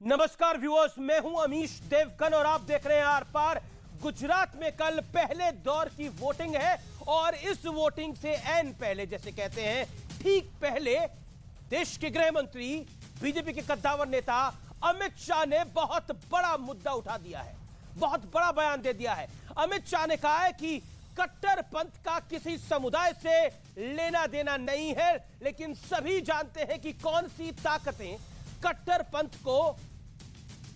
नमस्कार व्यूअर्स, मैं हूं अमीश देवगन और आप देख रहे हैं आर पार। गुजरात में कल पहले दौर की वोटिंग है और इस वोटिंग से ऐन पहले, जैसे कहते हैं ठीक पहले, देश के गृह मंत्री बीजेपी के कद्दावर नेता अमित शाह ने बहुत बड़ा मुद्दा उठा दिया है, बहुत बड़ा बयान दे दिया है। अमित शाह ने कहा है कि कट्टरपंथ का किसी समुदाय से लेना देना नहीं है, लेकिन सभी जानते हैं कि कौन सी ताकतें कट्टरपंथ को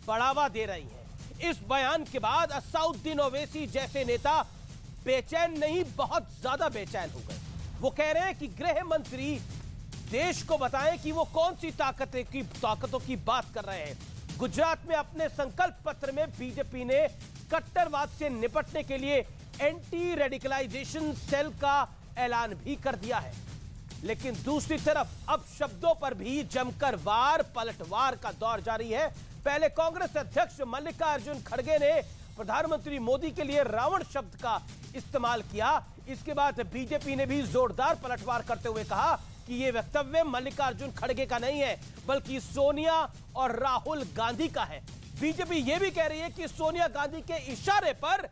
बढ़ावा दे रही हैं। इस बयान के बाद असदुद्दीन ओवैसी जैसे नेता बेचैन नहीं, बहुत ज्यादा बेचैन हो गए। वो कह रहे हैं कि गृह मंत्री देश को बताएं कि वो कौन सी ताकतों की बात कर रहे हैं। गुजरात में अपने संकल्प पत्र में बीजेपी ने कट्टरवाद से निपटने के लिए एंटी रेडिकलाइजेशन सेल का ऐलान भी कर दिया है, लेकिन दूसरी तरफ अब शब्दों पर भी जमकर वार पलटवार का दौर जारी है। पहले कांग्रेस अध्यक्ष मल्लिकार्जुन खड़गे ने प्रधानमंत्री मोदी के लिए रावण शब्द का इस्तेमाल किया। इसके बाद बीजेपी ने भी जोरदार पलटवार करते हुए कहा कि यह वक्तव्य मल्लिकार्जुन खड़गे का नहीं है, बल्कि सोनिया और राहुल गांधी का है। बीजेपी यह भी कह रही है कि सोनिया गांधी के इशारे पर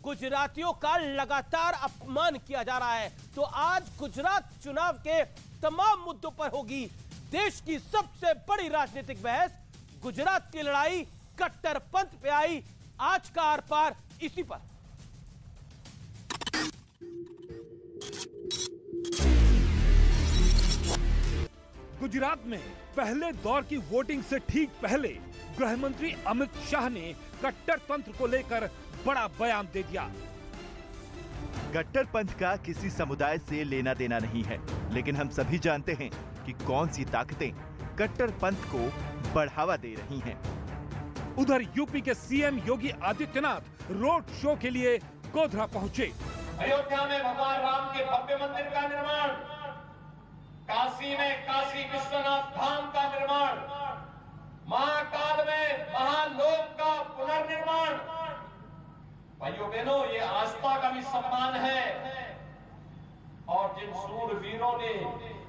गुजरातियों का लगातार अपमान किया जा रहा है। तो आज गुजरात चुनाव के तमाम मुद्दों पर होगी देश की सबसे बड़ी राजनीतिक बहस। गुजरात की लड़ाई कट्टरपंथ पे आई। आज का आर पार इसी पर। गुजरात में पहले दौर की वोटिंग से ठीक पहले गृह मंत्री अमित शाह ने कट्टरपंथ को लेकर बड़ा बयान दे दिया। कट्टरपंथ का किसी समुदाय से लेना देना नहीं है, लेकिन हम सभी जानते हैं कि कौन सी ताकतें कट्टरपंथ को बढ़ावा दे रही हैं। उधर यूपी के CM Yogi Adityanath road show के लिए गोधरा पहुंचे। अयोध्या में भगवान राम के भव्य मंदिर का निर्माण, काशी में काशी विश्वनाथ धाम का निर्माण, महाकाल में महालोक का पुनर्निर्माण। भाइयों बहनों, ये आस्था का भी सम्मान है और जिन शूरवीरों ने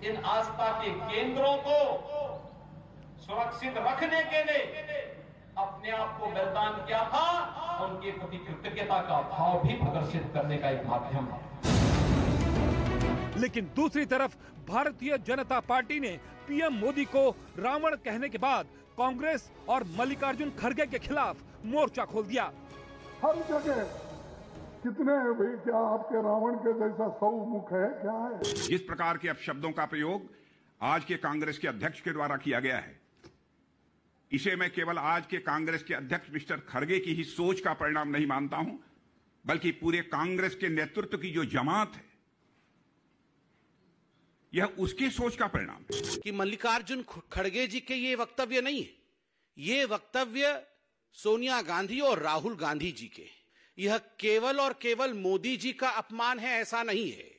इन आस्था के केंद्रों को सुरक्षित रखने के लिए अपने आप को बलिदान किया था, उनके प्रति कृतज्ञता का भाव भी प्रदर्शित करने का एक माध्यम है। लेकिन दूसरी तरफ भारतीय जनता पार्टी ने पीएम मोदी को रावण कहने के बाद कांग्रेस और मल्लिकार्जुन खड़गे के खिलाफ मोर्चा खोल दिया। हर जगह कितने हैं भाई, क्या आपके रावण के जैसा 100 मुख है क्या है? जिस प्रकार के अपशब्दों का प्रयोग आज के कांग्रेस के अध्यक्ष के द्वारा किया गया है, इसे मैं केवल आज के कांग्रेस के अध्यक्ष मिस्टर खड़गे की ही सोच का परिणाम नहीं मानता हूं, बल्कि पूरे कांग्रेस के नेतृत्व की जो जमात है, यह उसकी सोच का परिणाम है। कि मल्लिकार्जुन खड़गे जी के ये वक्तव्य नहीं है, ये वक्तव्य सोनिया गांधी और राहुल गांधी जी के। यह केवल और केवल मोदी जी का अपमान है ऐसा नहीं है,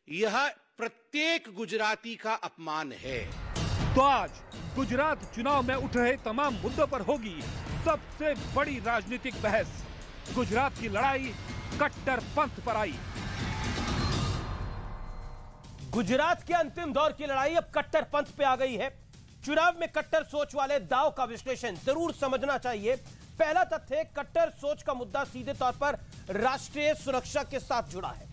यह प्रत्येक गुजराती का अपमान है। तो आज गुजरात चुनाव में उठ रहे तमाम मुद्दों पर होगी सबसे बड़ी राजनीतिक बहस। गुजरात की लड़ाई कट्टरपंथ पर आई। गुजरात के अंतिम दौर की लड़ाई अब कट्टरपंथ पे आ गई है। चुनाव में कट्टर सोच वाले दांव का विश्लेषण जरूर समझना चाहिए। पहला तथ्य, कट्टर सोच का मुद्दा सीधे तौर पर राष्ट्रीय सुरक्षा के साथ जुड़ा है,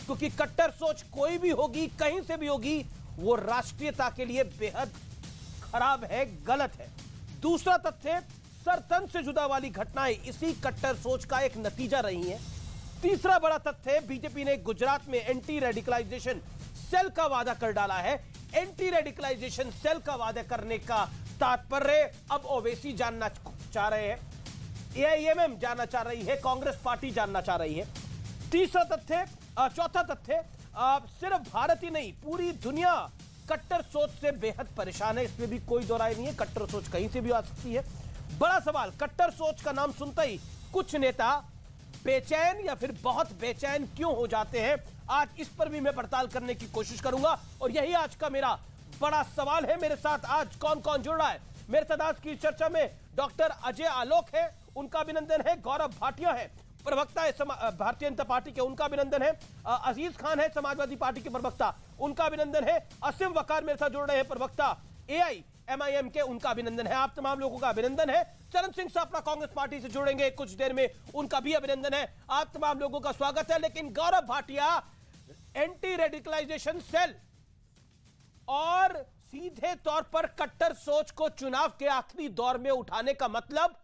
क्योंकि कट्टर सोच कोई भी होगी, कहीं से भी होगी, वो राष्ट्रीयता के लिए बेहद खराब है, गलत है। दूसरा तथ्य, सरतन से जुदा वाली घटनाएं इसी कट्टर सोच का एक नतीजा रही हैं। तीसरा बड़ा तथ्य, बीजेपी ने गुजरात में एंटी रेडिकलाइजेशन सेल का वादा कर डाला है। एंटी रेडिकलाइजेशन सेल का वादा करने का तात्पर्य अब ओवैसी जानना चाह रहे हैं, एआईएमएम जानना चाह रही है, कांग्रेस पार्टी जानना चाह रही है। चौथा तथ्य, सिर्फ भारत ही नहीं, पूरी दुनिया कट्टर सोच से बेहद परेशान है, इसमें भी कोई दो राय नहीं है। कट्टर सोच कहीं से भी आ सकती है। बड़ा सवाल, कट्टर सोच का नाम सुनते ही कुछ नेता बेचैन या फिर बहुत बेचैन क्यों हो जाते हैं, आज इस पर भी मैं पड़ताल करने की कोशिश करूंगा और यही आज का मेरा बड़ा सवाल है। मेरे साथ आज कौन कौन जुड़ रहा है मेरे साथ आज की चर्चा में? डॉक्टर अजय आलोक है, उनका अभिनंदन है। गौरव भाटिया है, प्रवक्ता है भारतीय जनता पार्टी के, उनका अभिनंदन है। अजीज खान है, समाजवादी पार्टी के प्रवक्ता, उनका अभिनंदन है। असीम वकार मेरे साथ जुड़ रहे हैं, प्रवक्ता MIM के, उनका अभिनंदन है। आप तमाम लोगों का अभिनंदन है। चरण सिंह सापरा कांग्रेस पार्टी से जुड़ेंगे कुछ देर में, उनका भी अभिनंदन है। आप तमाम लोगों का स्वागत है। लेकिन Gaurav Bhatia, anti radicalisation cell और सीधे तौर पर कट्टर सोच को चुनाव के आखिरी दौर में उठाने का मतलब,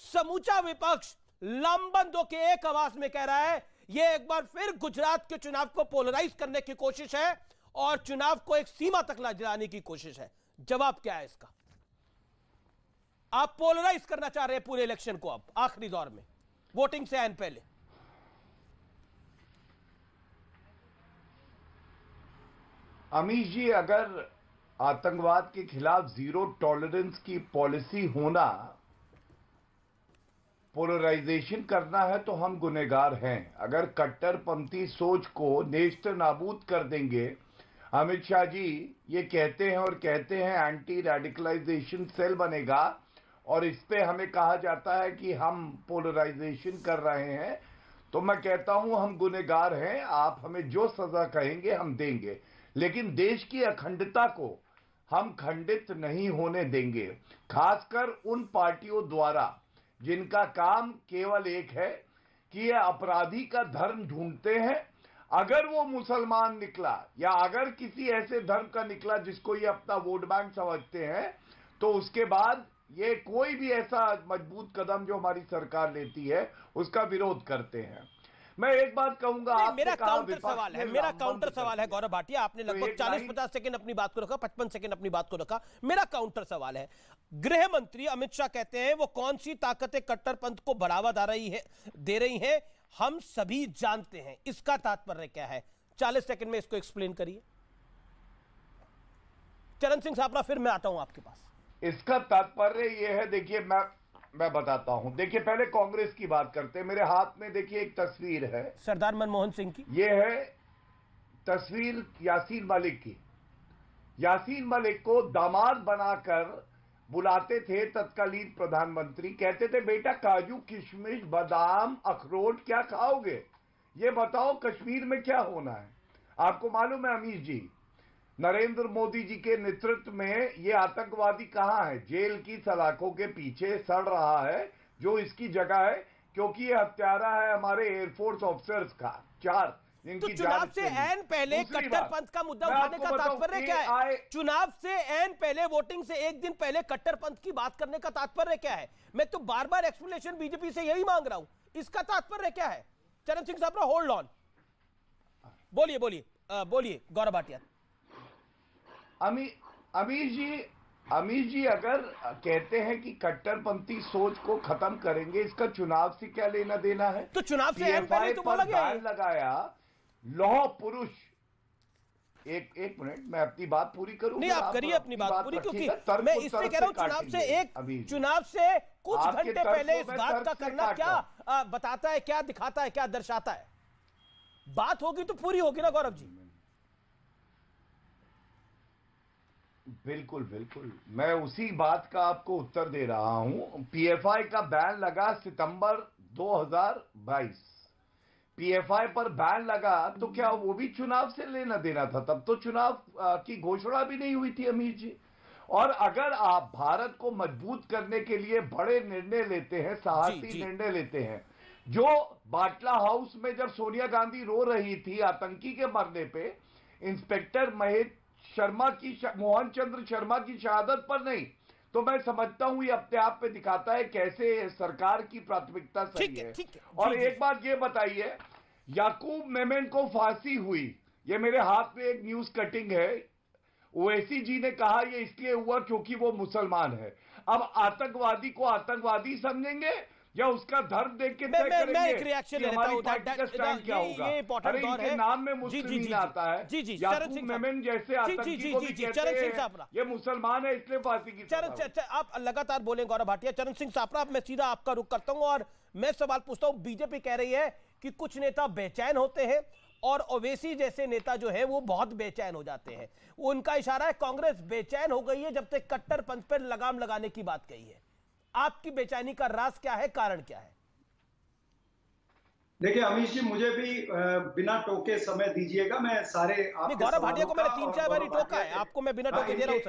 समूचा विपक्ष लामबंद होकर एक आवाज में कह रहा है यह एक बार फिर गुजरात के चुनाव को पोलराइज करने की कोशिश है और चुनाव को एक सीमा तक लाने की कोशिश है। जवाब क्या है इसका? आप पोलराइज करना चाह रहे हैं पूरे इलेक्शन को अब आखिरी दौर में, वोटिंग से आने पहले। अमीश जी, अगर आतंकवाद के खिलाफ जीरो टॉलरेंस की पॉलिसी होना पोलराइजेशन करना है तो हम गुनहगार हैं। अगर कट्टरपंथी सोच को नेस्त नाबूद कर देंगे, अमित शाह जी ये कहते हैं और कहते हैं एंटी रेडिकलाइजेशन सेल बनेगा और इस पे हमें कहा जाता है कि हम पोलराइजेशन कर रहे हैं, तो मैं कहता हूं हम गुनहगार हैं। आप हमें जो सजा कहेंगे हम देंगे, लेकिन देश की अखंडता को हम खंडित नहीं होने देंगे, खासकर उन पार्टियों द्वारा जिनका काम केवल एक है कि ये अपराधी का धर्म ढूंढते हैं। अगर वो मुसलमान निकला या अगर किसी ऐसे धर्म का निकला जिसको ये अपना वोट बैंक समझते हैं, तो उसके बाद ये कोई भी ऐसा मजबूत कदम जो हमारी सरकार लेती है उसका विरोध करते हैं। मैं एक बात कहूंगा, मेरा काउंटर सवाल है गौरव भाटिया, आपने लगभग 40-50 सेकंड अपनी बात को रखा, 55 सेकंड अपनी बात को रखा। मेरा काउंटर सवाल है, गृह मंत्री अमित शाह कहते हैं वो कौन सी ताकतें कट्टरपंथ को बढ़ावा दे रही हैं हम सभी जानते हैं, इसका तात्पर्य क्या है? 40 सेकंड में इसको एक्सप्लेन करिए। चरण सिंह सापरा, फिर मैं आता हूं आपके पास। इसका तात्पर्य यह है, देखिए मैं बताता हूं। देखिए पहले कांग्रेस की बात करते हैं। मेरे हाथ में देखिए एक तस्वीर है सरदार मनमोहन सिंह की। यह है तस्वीर यासीन मलिक की। यासीन मलिक को दामाद बनाकर बुलाते थे तत्कालीन प्रधानमंत्री, कहते थे बेटा काजू किशमिश बादाम अखरोट क्या खाओगे, ये बताओ कश्मीर में क्या होना है। आपको मालूम है अमीश जी, नरेंद्र मोदी जी के नेतृत्व में ये आतंकवादी कहां है? जेल की सलाखों के पीछे सड़ रहा है, जो इसकी जगह है, क्योंकि ये हत्यारा है हमारे एयरफोर्स ऑफिसर्स का। 4 तो चुनाव से ऐन पहले कट्टरपंथ का मुद्दा उठाने का तात्पर्य क्या है? चुनाव से ऐन पहले, वोटिंग से एक दिन पहले कट्टरपंथ की बात करने का तात्पर्य क्या है? मैं तो बार बार एक्सप्लेनेशन बीजेपी से यही मांग रहा हूं, इसका तात्पर्य क्या है? चरण सिंह साहब, होल्ड ऑन, बोलिए गौरव भाटिया। अमीश जी अगर कहते हैं कि कट्टरपंथी सोच को खत्म करेंगे, इसका चुनाव से क्या लेना देना है? तो चुनाव से पहले तो बोला गया है। लगाया लौह पुरुष। एक मिनट, मैं अपनी बात पूरी करूं। नहीं, आप करिए अपनी बात पूरी, क्योंकि मैं इससे कह रहा हूं चुनाव से कुछ घंटे पहले इस बात का करना क्या बताता है, क्या दिखाता है, क्या दर्शाता है? बात होगी तो पूरी होगी ना गौरव जी। बिल्कुल, मैं उसी बात का आपको उत्तर दे रहा हूं। पीएफआई का बैन लगा सितंबर 2022। पीएफआई पर बैन लगा तो क्या वो भी चुनाव से लेना देना था? तब तो चुनाव की घोषणा भी नहीं हुई थी अमीर जी। और अगर आप भारत को मजबूत करने के लिए बड़े निर्णय लेते हैं, साहसी निर्णय लेते हैं, जो बाटला हाउस में जब सोनिया गांधी रो रही थी आतंकी के मरने पे, इंस्पेक्टर मोहन चंद्र शर्मा की शहादत पर नहीं, तो मैं समझता हूं ये अपने आप पे दिखाता है कैसे सरकार की प्राथमिकता सही है। और एक बात ये बताइए, याकूब मेमन को फांसी हुई, ये मेरे हाथ में एक न्यूज कटिंग है, ओवैसी जी ने कहा ये इसलिए हुआ क्योंकि वो मुसलमान है। अब आतंकवादी को आतंकवादी समझेंगे या उसका धर्म देख के तय करेंगे मैं एक रिएक्शन ले लेता हूं, क्या होगा? अरे इनके नाम में मुस्लिम आता है। याकूब मेमन जैसे आतंकी को भी कहते हैं ये मुसलमान है इसलिए फांसी की सजा। आप लगातार बोले गौरव भाटिया। चरण सिंह सापरा, मैं सीधा आपका रुख करता हूं और मैं सवाल पूछता हूं। बीजेपी कह रही है कि कुछ नेता बेचैन होते हैं और ओवैसी जैसे नेता जो है वो बहुत बेचैन हो जाते हैं। उनका इशारा है कांग्रेस बेचैन हो गई है जब तक कट्टरपंथ पर लगाम लगाने की बात कही है। आपकी बेचैनी का राज क्या है, कारण क्या है? देखिए अमीश जी, मुझे भी बिना टोके समय दीजिएगा। मैं सारे गौरव भाटिया को मैंने 3-4 बार टोका है, आपको मैं बिना टोके दे रहा हूं।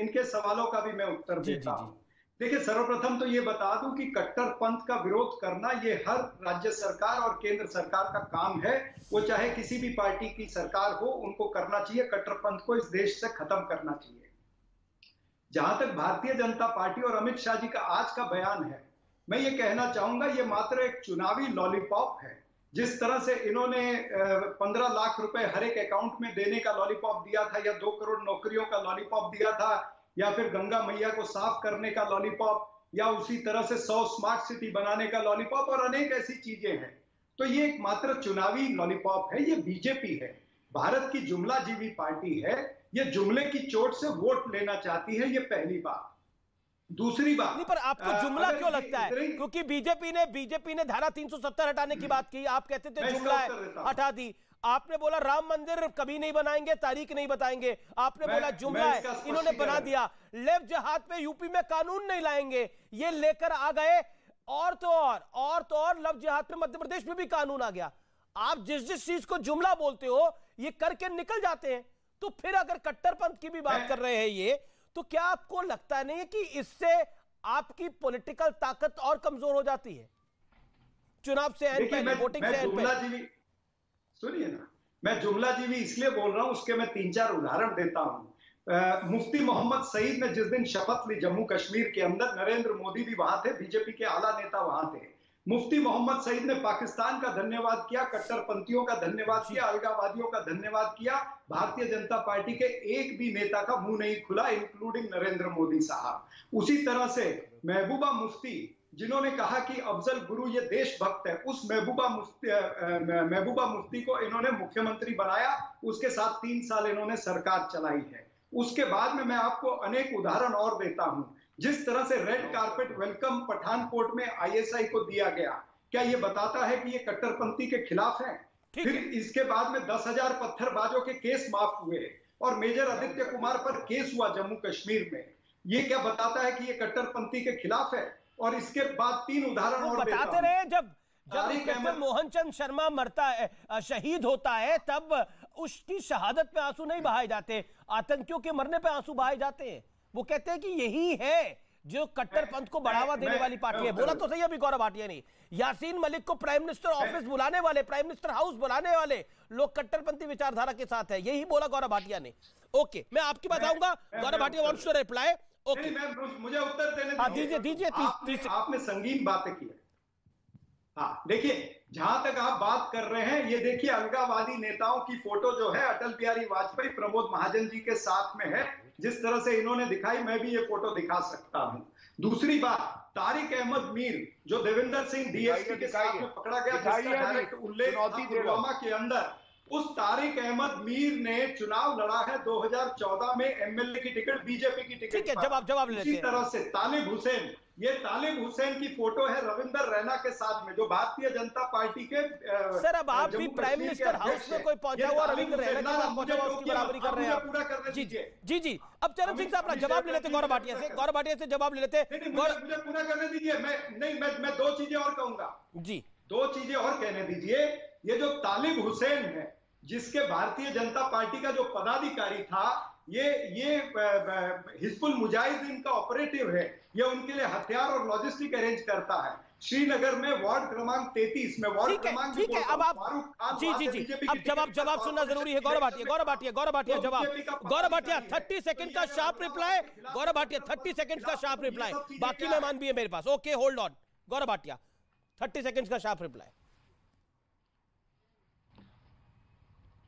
इनके सवालों का भी मैं उत्तर देता हूं। देखिए, सर्वप्रथम तो ये बता दूं कि कट्टरपंथ का विरोध करना ये हर राज्य सरकार और केंद्र सरकार का काम है। वो चाहे किसी भी पार्टी की सरकार हो, उनको करना चाहिए। कट्टरपंथ को इस देश से खत्म करना चाहिए। जहां तक भारतीय जनता पार्टी और अमित शाह जी का आज का बयान है, मैं ये कहना चाहूंगा, ये मात्र एक चुनावी लॉलीपॉप है। जिस तरह से इन्होंने 15 लाख रुपए हर एक अकाउंट में देने का लॉलीपॉप दिया था, या 2 करोड़ नौकरियों का लॉलीपॉप दिया था, या फिर गंगा मैया को साफ करने का लॉलीपॉप, या उसी तरह से 100 स्मार्ट सिटी बनाने का लॉलीपॉप और अनेक ऐसी चीजें हैं। तो ये एक मात्र चुनावी लॉलीपॉप है। ये बीजेपी है, भारत की जुमलाजीवी पार्टी है। ये जुमले की चोट से वोट लेना चाहती है, ये पहली बात। दूसरी बात, नहीं, पर आपको जुमला क्यों लगता है? क्योंकि बीजेपी ने धारा 370 हटाने की बात की, आप कहते थे जुमला है, हटा दी। आपने बोला राम मंदिर कभी नहीं बनाएंगे, तारीख नहीं बताएंगे। आपने बोला जुमला है, इन्होंने बना दिया। लेफ्ट जहाद पे यूपी में कानून नहीं लाएंगे, ये लेकर आ गए। और तो और लव जिहाद पे मध्य प्रदेश में भी कानून आ गया। आप जिस चीज को जुमला बोलते हो, ये करके निकल जाते हैं। तो फिर अगर कट्टरपंथ की भी बात कर रहे हैं ये, तो क्या आपको लगता नहीं है कि इससे आपकी पॉलिटिकल ताकत और कमजोर हो जाती है? चुनाव से पहले, वोटिंग से पहले। सुनिए ना, मैं जुमलाजीवी इसलिए बोल रहा हूं, उसके मैं 3-4 उदाहरण देता हूं। मुफ्ती मोहम्मद सईद ने जिस दिन शपथ ली जम्मू कश्मीर के अंदर, नरेंद्र मोदी भी वहां थे, बीजेपी के आला नेता वहां थे। मुफ्ती मोहम्मद सईद ने पाकिस्तान का धन्यवाद किया, कट्टरपंथियों का धन्यवाद किया, अलगाववादियों का धन्यवाद किया। भारतीय जनता पार्टी के एक भी नेता का मुंह नहीं खुला, इंक्लूडिंग नरेंद्र मोदी साहब। उसी तरह से महबूबा मुफ्ती, जिन्होंने कहा कि अफजल गुरु ये देशभक्त है, उस महबूबा मुफ्ती को इन्होंने मुख्यमंत्री बनाया। उसके साथ 3 साल इन्होंने सरकार चलाई है। उसके बाद में मैं आपको अनेक उदाहरण और देता हूं। जिस तरह से रेड कारपेट वेलकम पठानकोट में आईएसआई को दिया गया, क्या ये बताता है कि ये कट्टरपंथी के खिलाफ है? फिर इसके बाद में 10,000 पत्थरबाजों के केस माफ हुए और मेजर आदित्य कुमार पर केस हुआ जम्मू कश्मीर में। ये क्या बताता है कि ये कट्टरपंथी के खिलाफ है? और इसके बाद 3 उदाहरण और बताते रहे। जब मोहनचंद शर्मा मरता है, शहीद होता है, तब उसकी शहादत पे आंसू नहीं बहाए जाते, आतंकियों के मरने पे आंसू बहाए जाते हैं। वो कहते हैं कि यही है जो कट्टरपंथ को बढ़ावा देने वाली पार्टी है। बोला तो सही अभी गौरव भाटिया ने, यासीन मलिक को प्राइम मिनिस्टर ऑफिस बुलाने वाले, प्राइम मिनिस्टर हाउस बुलाने वाले लोग कट्टरपंथी विचारधारा के साथ है, यही बोला गौरव भाटिया ने। ओके, मैं आपकी बात आऊंगा। Gaurav Bhatia wants to reply. Okay, मुझे उत्तर देने दीजिए। आपने संगीन बातें की। हाँ, देखिए, जहां तक आप बात कर रहे हैं, ये देखिए अलगाववादी नेताओं की फोटो जो है, अटल बिहारी वाजपेयी प्रमोद महाजन जी के साथ में है। जिस तरह से इन्होंने दिखाई, मैं भी ये फोटो दिखा सकता हूं। दूसरी बात, तारिक अहमद मीर, जो देवेंद्र सिंह डीएसपी के साथ में पकड़ा गया, जिसका डायरेक्ट उल्लेख पुलवामा के अंदर, उस तारिक अहमद मीर ने चुनाव लड़ा है 2014 में एमएलए की टिकट, बीजेपी की टिकट। ठीक है, जवाब ले लेते हैं। इसी तरह से तालिब हुसैन, ये तालिब हुसैन की फोटो है रविंदर रैना के साथ में, जो भारतीय जनता पार्टी के सर, अब आप भी प्राइम मिनिस्टर हाउस में कोई पहुंचा हुआ रविंद्र रैना के पास पहुंचा हुआ, उसकी बराबरी कर रहे हैं। पूरा करने दीजिए। जी। अब चरण सिंह साहब अपना जवाब ले लेते, गौरव भाटिया से जवाब ले लेते। मुझे पूरा करने दीजिए। मैं 2 चीजें और कहूंगा जी, 2 चीजें और कहने दीजिए। ये जो तालिब हुसैन है, जिसके भारतीय जनता पार्टी का जो पदाधिकारी था, ये हिजबुल मुजाहिदीन का ऑपरेटिव है। ये उनके लिए हथियार और लॉजिस्टिक अरेंज करता है। श्रीनगर में वार्ड क्रमांक 33 में, वार्ड क्रमांक, ठीक है। अब आप जी अब जवाब सुनना जरूरी है। गौरव भाटिया जवाब। गौरव भाटिया 30 सेकंड का sharp reply. Gaurav Bhatia 30 second का शार्प रिप्लाई, बाकी मेहमान भी है मेरे पास। Okay, hold on. Gaurav Bhatia 30 second का शार्प रिप्लाई।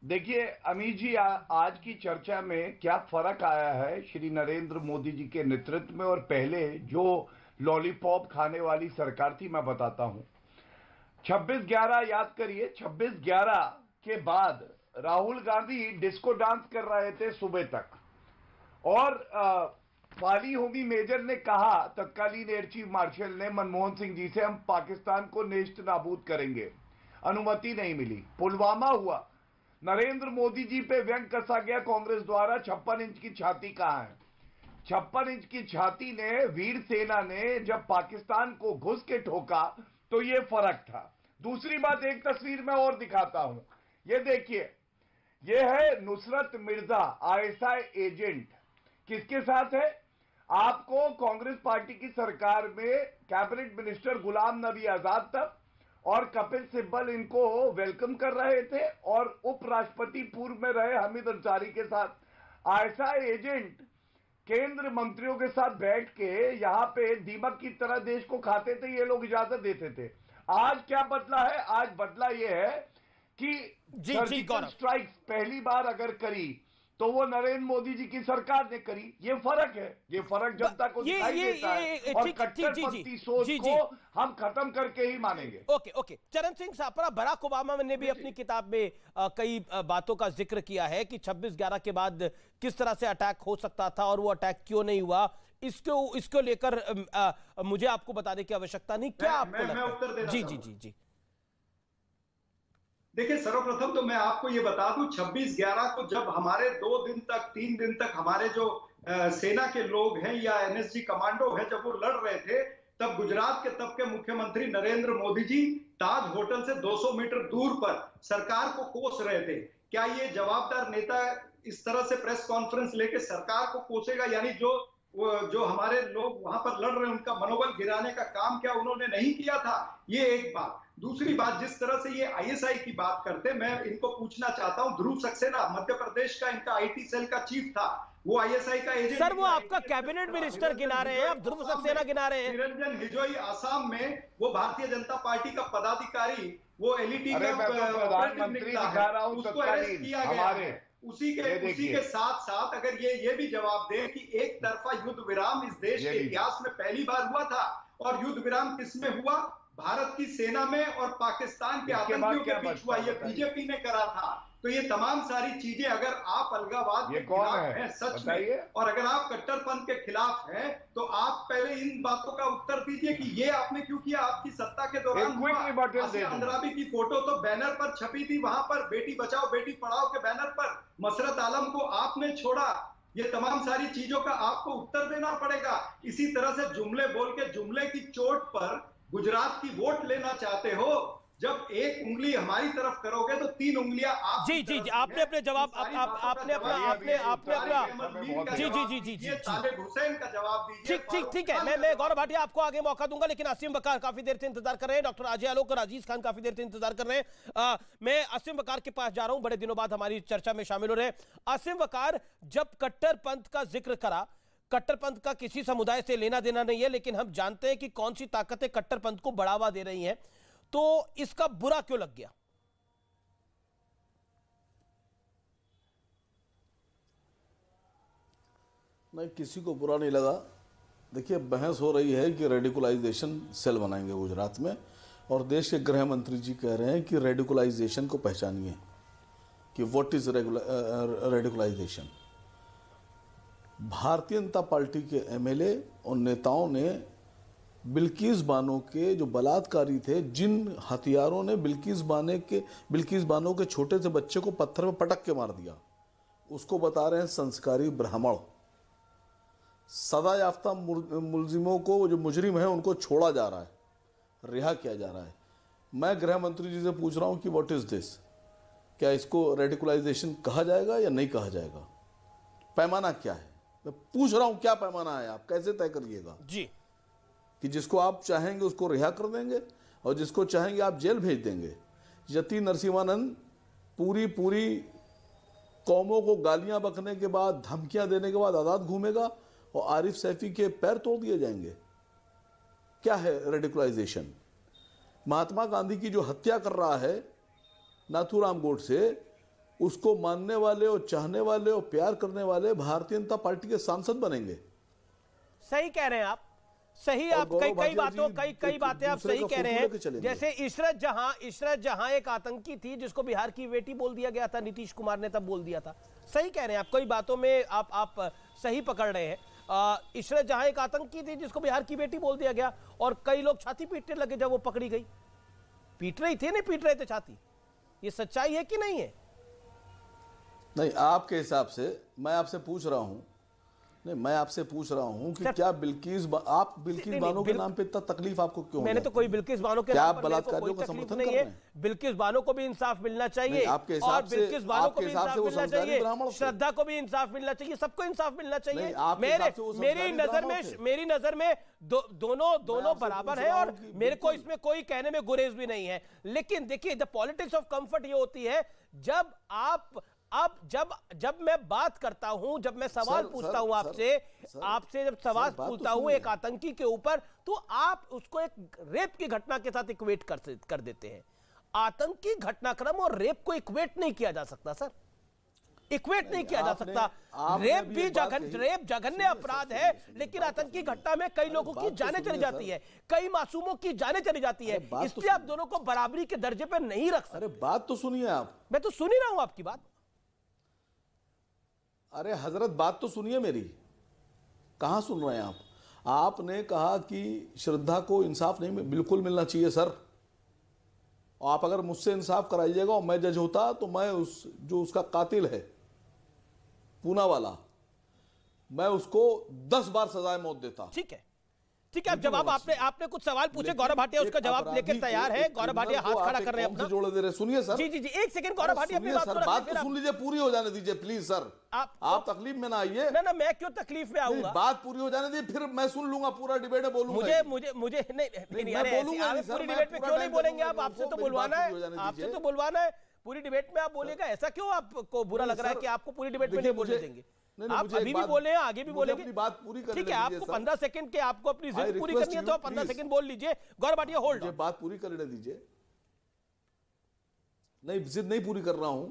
देखिए अमीश जी, आज की चर्चा में क्या फर्क आया है श्री नरेंद्र मोदी जी के नेतृत्व में और पहले जो लॉलीपॉप खाने वाली सरकार थी, मैं बताता हूं। 26/11 याद करिए, 26/11 के बाद राहुल गांधी डिस्को डांस कर रहे थे सुबह तक, और फाली होमी मेजर ने कहा, तत्कालीन एयर चीफ मार्शल ने मनमोहन सिंह जी से, हम पाकिस्तान को नेस्त नाबूद करेंगे। अनुमति नहीं मिली। पुलवामा हुआ, नरेंद्र मोदी जी पे व्यंग कसा गया कांग्रेस द्वारा, 56 इंच की छाती कहां है? 56 इंच की छाती ने वीर सेना ने जब पाकिस्तान को घुस के ठोका तो ये फर्क था। दूसरी बात, एक तस्वीर में और दिखाता हूं, ये देखिए, ये है नुसरत मिर्जा, आईएसआई एजेंट। किसके साथ है? आपको कांग्रेस पार्टी की सरकार में कैबिनेट मिनिस्टर गुलाम नबी आजाद तक और कपिल सिब्बल इनको वेलकम कर रहे थे, और उपराष्ट्रपति पूर्व में रहे हामिद अंसारी के साथ आईएसआई एजेंट केंद्र मंत्रियों के साथ बैठ के यहां पे दीमक की तरह देश को खाते थे, ये लोग इजाजत देते थे। आज क्या बदला है? आज बदला ये है कि सर्जिकल स्ट्राइक पहली बार अगर करी तो वो नरेंद्र मोदी जी की सरकार ने करी। ये फर्क है, ये फर्क जनता को दिखाई देता है, और कट्टरपंथी सोच को हम खत्म करके ही मानेंगे। Okay okay, Charan Singh Sapra, Barack Obama ने भी अपनी किताब में कई बातों का जिक्र किया है कि 26/11 के बाद किस तरह से अटैक हो सकता था और वो अटैक क्यों नहीं हुआ। इसको लेकर मुझे आपको बताने की आवश्यकता नहीं, क्या आपको लगता है? जी जी जी जी। देखिए, सर्वप्रथम तो मैं आपको ये बता दूं, 26/11 को जब हमारे 2 दिन तक 3 दिन तक हमारे जो सेना के लोग हैं या एनएसजी कमांडो हैं, जब वो लड़ रहे थे, तब गुजरात के तब के मुख्यमंत्री नरेंद्र मोदी जी ताज होटल से 200 मीटर दूर पर सरकार को कोस रहे थे। क्या ये जवाबदार नेता इस तरह से प्रेस कॉन्फ्रेंस लेके सरकार को कोसेगा? यानी जो हमारे लोग वहां पर लड़ रहे हैं उनका मनोबल गिराने का काम क्या उन्होंने नहीं किया था? ये एक बात। दूसरी बात, जिस तरह से ये आईएसआई की बात करते, मैं इनको पूछना चाहता हूं, ध्रुव सक्सेना मध्य प्रदेश का इनका आईटी सेल का चीफ था, वो आईएसआई का एजेंट। सर, वो आपका कैबिनेट मिनिस्टर गिना रहे हैं, आप ध्रुव सक्सेना गिना रहे हैं। निरंजन हिजोई आसाम में वो भारतीय जनता पार्टी का पदाधिकारी, वो एलईटी का प्रधानमंत्री दिखा रहा हूं, उसको अरेस्ट किया गया है। उसी के साथ साथ अगर ये भी जवाब दें कि एक तरफा युद्ध विराम इस देश के इतिहास में पहली बार हुआ था, और युद्ध विराम किसमें हुआ? भारत की सेना में और पाकिस्तान के आतंकियों के बीच हुआ। ये बीजेपी ने करा था। तो ये तमाम सारी चीजें, अगर आप अलगाववाद के खिलाफ हैं सच में, और अगर आप कट्टरपंथ के खिलाफ हैं, तो आप पहले इन बातों का उत्तर दीजिए कि ये आपने क्यों किया, आपकी सत्ता के दौरान। आसिया अंद्राबी की फोटो तो बैनर पर छपी थी, वहां पर बेटी बचाओ बेटी पढ़ाओ के बैनर पर मसरत आलम को आपने छोड़ा। ये तमाम सारी चीजों का आपको उत्तर देना पड़ेगा। इसी तरह से जुमले बोल के जुमले की चोट पर गुजरात की वोट लेना चाहते हो। जब एक उंगली हमारी तरफ करोगे तो 3 उंगलियां आप। जी जी जी, आपने अपने जवाब आपने अपना तालिब हुसैन का जवाब दीजिए। ठीक है, मैं गौरव भाटिया आपको आगे मौका दूंगा, लेकिन असीम बकार काफी देर से इंतजार कर रहे हैं, डॉक्टर अजय आलोक और अजीज खान काफी देर से इंतजार कर रहे हैं। मैं असीम बकार के पास जा रहा हूं, बड़े दिनों बाद हमारी चर्चा में शामिल हो रहे हैं। असीम बकार, जब कट्टरपंथ का जिक्र करा, कट्टरपंथ का किसी समुदाय से लेना देना नहीं है, लेकिन हम जानते हैं कि कौन सी ताकतें कट्टरपंथ को बढ़ावा दे रही हैं, तो इसका बुरा क्यों लग गया? नहीं, किसी को बुरा नहीं लगा। देखिए, बहस हो रही है कि रेडिकुलाइजेशन सेल बनाएंगे गुजरात में, और देश के गृह मंत्री जी कह रहे हैं कि रेडिकुलाइजेशन को पहचानिए कि what is रेडिकुलाइजेशन। Bharatiya Janata party के एमएलए और नेताओं ने बिल्किस बानो के जो बलात्कारी थे, जिन हथियारों ने बिल्किस बानो के छोटे से बच्चे को पत्थर में पटक के मार दिया, उसको बता रहे हैं संस्कारी ब्राह्मण। सजा याफ्ता मुलजिमों को, जो मुजरिम है, उनको छोड़ा जा रहा है, रिहा किया जा रहा है। मैं गृह मंत्री जी से पूछ रहा हूं कि व्हाट इज दिस? क्या इसको रेडिकुलाइजेशन कहा जाएगा या नहीं कहा जाएगा? पैमाना क्या है? मैं पूछ रहा हूं, क्या पैमाना है? आप कैसे तय करिएगा जी कि जिसको आप चाहेंगे उसको रिहा कर देंगे और जिसको चाहेंगे आप जेल भेज देंगे? यति नरसिम्हानंद पूरी कौमों को गालियां बकने के बाद, धमकियां देने के बाद आजाद घूमेगा और आरिफ सैफी के पैर तोड़ दिए जाएंगे? क्या है रेडिकुलाइजेशन? महात्मा गांधी की जो हत्या कर रहा है नाथूराम गोडसे, उसको मानने वाले और चाहने वाले और प्यार करने वाले भारतीय जनता पार्टी के सांसद बनेंगे। सही कह रहे हैं आप, सही। आप कई बातें आप सही कह रहे हैं। जैसे इशरत जहां एक आतंकी थी जिसको बिहार की बेटी बोल दिया गया था, नीतीश कुमार ने तब बोल दिया था। सही कह रहे हैं आप, कई बातों में आप सही पकड़ रहे हैं। इशरत जहां एक आतंकी थी जिसको बिहार की बेटी बोल दिया गया, और कई लोग छाती पीटने लगे जब वो पकड़ी गई। पीट रही थी, नहीं पीट रहे थे छाती। ये सच्चाई है कि नहीं है? नहीं, आपके हिसाब से मैं आपसे पूछ रहा हूं, नहीं, मैं आपसे पूछ रहा हूं कि क्या आप बिल्किस बानो के नाम पे इतना तकलीफ आपको क्यों? मैंने तो कोई बिल्किस बानो के नाम पर बलात्कारियों का समर्थन नहीं है। बिल्किस बानो को भी इंसाफ मिलना चाहिए, और बिल्किस बानो को भी इंसाफ मिलना चाहिए, श्रद्धा को भी इंसाफ मिलना चाहिए, सबको इंसाफ मिलना चाहिए। मेरी नजर में दोनों बराबर है, और मेरे को इसमें कोई कहने में गुरेज भी नहीं है। लेकिन देखिए, द पॉलिटिक्स ऑफ कंफर्ट ये होती है जब जब मैं बात करता हूं, जब मैं सवाल पूछता हूं आपसे जब सवाल पूछता हूं एक आतंकी के ऊपर, तो आप उसको एक रेप की घटना के साथ इक्वेट कर देते हैं। आतंकी घटनाक्रम और रेप को इक्वेट नहीं किया जा सकता सर, इक्वेट नहीं किया जा सकता। रेप जघन्य अपराध है, लेकिन आतंकी घटना में कई लोगों की जानें चली जाती है, कई मासूमों की जानें चली जाती है, इसलिए आप दोनों को बराबरी के दर्जे पर नहीं रख सकते। अरे बात तो सुनिए आप। मैं तो सुन ही रहा हूं आपकी बात। अरे हजरत, बात तो सुनिए मेरी। कहां सुन रहे हैं आप? आपने कहा कि श्रद्धा को इंसाफ नहीं बिल्कुल मिलना चाहिए सर। आप अगर मुझसे इंसाफ कराइएगा और मैं जज होता तो मैं जो उसका कातिल है पूना वाला, मैं उसको 10 बार सजाए मौत देता। ठीक है, अब जवाब आपने कुछ सवाल पूछे, गौरव भाटिया उसका जवाब लेकर तैयार है। गौरव भाटिया हाथ खड़ा कर रहे हैं अपना। जोड़े दे रहे, सुनिए सर। जी एक सेकंड, गौरव भाटिया अपनी बात तो सुन लीजिए, पूरी हो जाने दीजिए प्लीज सर। आप तकलीफ में ना आइए। ना मैं क्यों तकलीफ में आऊंगा? बात पूरी हो जाने दीजिए, फिर मैं सुन लूंगा, पूरा डिबेट में बोलूंगा। मुझे नहीं बोलूंगा। पूरी डिबेट में क्यों नहीं बोलेंगे आप? आपसे तो बुलवाना है, आपसे तो बुलवाना है। पूरी डिबेट में आप बोलेगा, ऐसा क्यों आपको बुरा लग रहा है कि आपको पूरी डिबेट में नहीं बोलने देंगे? आप अभी भी बोले हैं, आगे भी बोलेंगे। अपनी बात पूरी करने ठीक है, आपको 15 सेकंड के आपको अपनी जिद पूरी करनी है तो आप 15 सेकंड बोल लीजिए। गौरव भाटिया होल्ड, बात पूरी करने दीजिए। नहीं, जिद नहीं पूरी कर रहा हूं।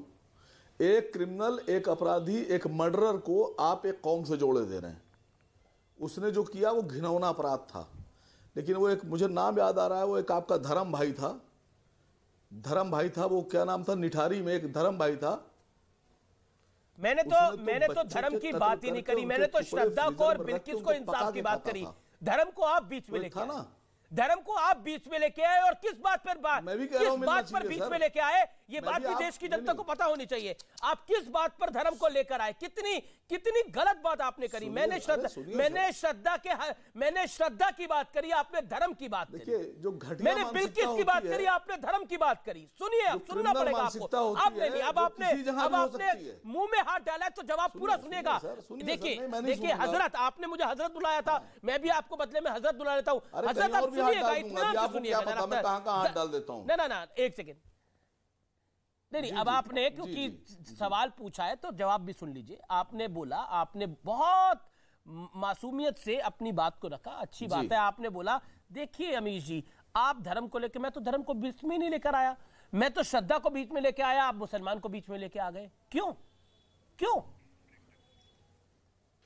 एक क्रिमिनल, एक अपराधी, एक मर्डरर को आप एक कौम से जोड़े दे रहे हैं। उसने जो किया वो घिनौना अपराध था, लेकिन वो एक, मुझे नाम याद आ रहा है, वो एक आपका धर्म भाई था, वो क्या नाम था, निठारी में एक धर्म भाई था। मैंने तो धर्म की बात ही नहीं करी, मैंने तो श्रद्धा को और बिल्किस को इंसाफ की बात करी। धर्म को आप बीच में लेके आए, धर्म को आप बीच में लेके आए, और किस बात पर बीच में लेके आए, ये बात भी देश की जनता को पता होनी चाहिए। आप किस बात पर धर्म को लेकर आए? कितनी गलत बात आपने करी। मैंने श्रद्धा की बात करी, आपने धर्म की बात करी। मैंने बिल्किस की बात करी, आपने धर्म की बात करी। सुनिए, अब सुनना पड़ेगा आपको। आपने नहीं, अब आपने मुंह में हाथ डाला है तो जवाब पूरा सुनेगा। देखिए हजरत, आपने मुझे हजरत बुलाया था, मैं भी आपको बदले में हजरत बुला लेता हूँ। हजरत आप सुनिएगा, इतना सुनिएगा। ना एक सेकेंड। नहीं, अब आपने क्योंकि सवाल पूछा है तो जवाब भी सुन लीजिए। आपने बोला, आपने बहुत मासूमियत से अपनी बात को रखा, अच्छी बात है। आपने बोला, देखिए अमीश जी, आप धर्म को लेकर, मैं तो धर्म को बीच में नहीं लेकर आया, मैं तो श्रद्धा को बीच में लेकर आया, आप मुसलमान को बीच में लेकर आ गए। क्यों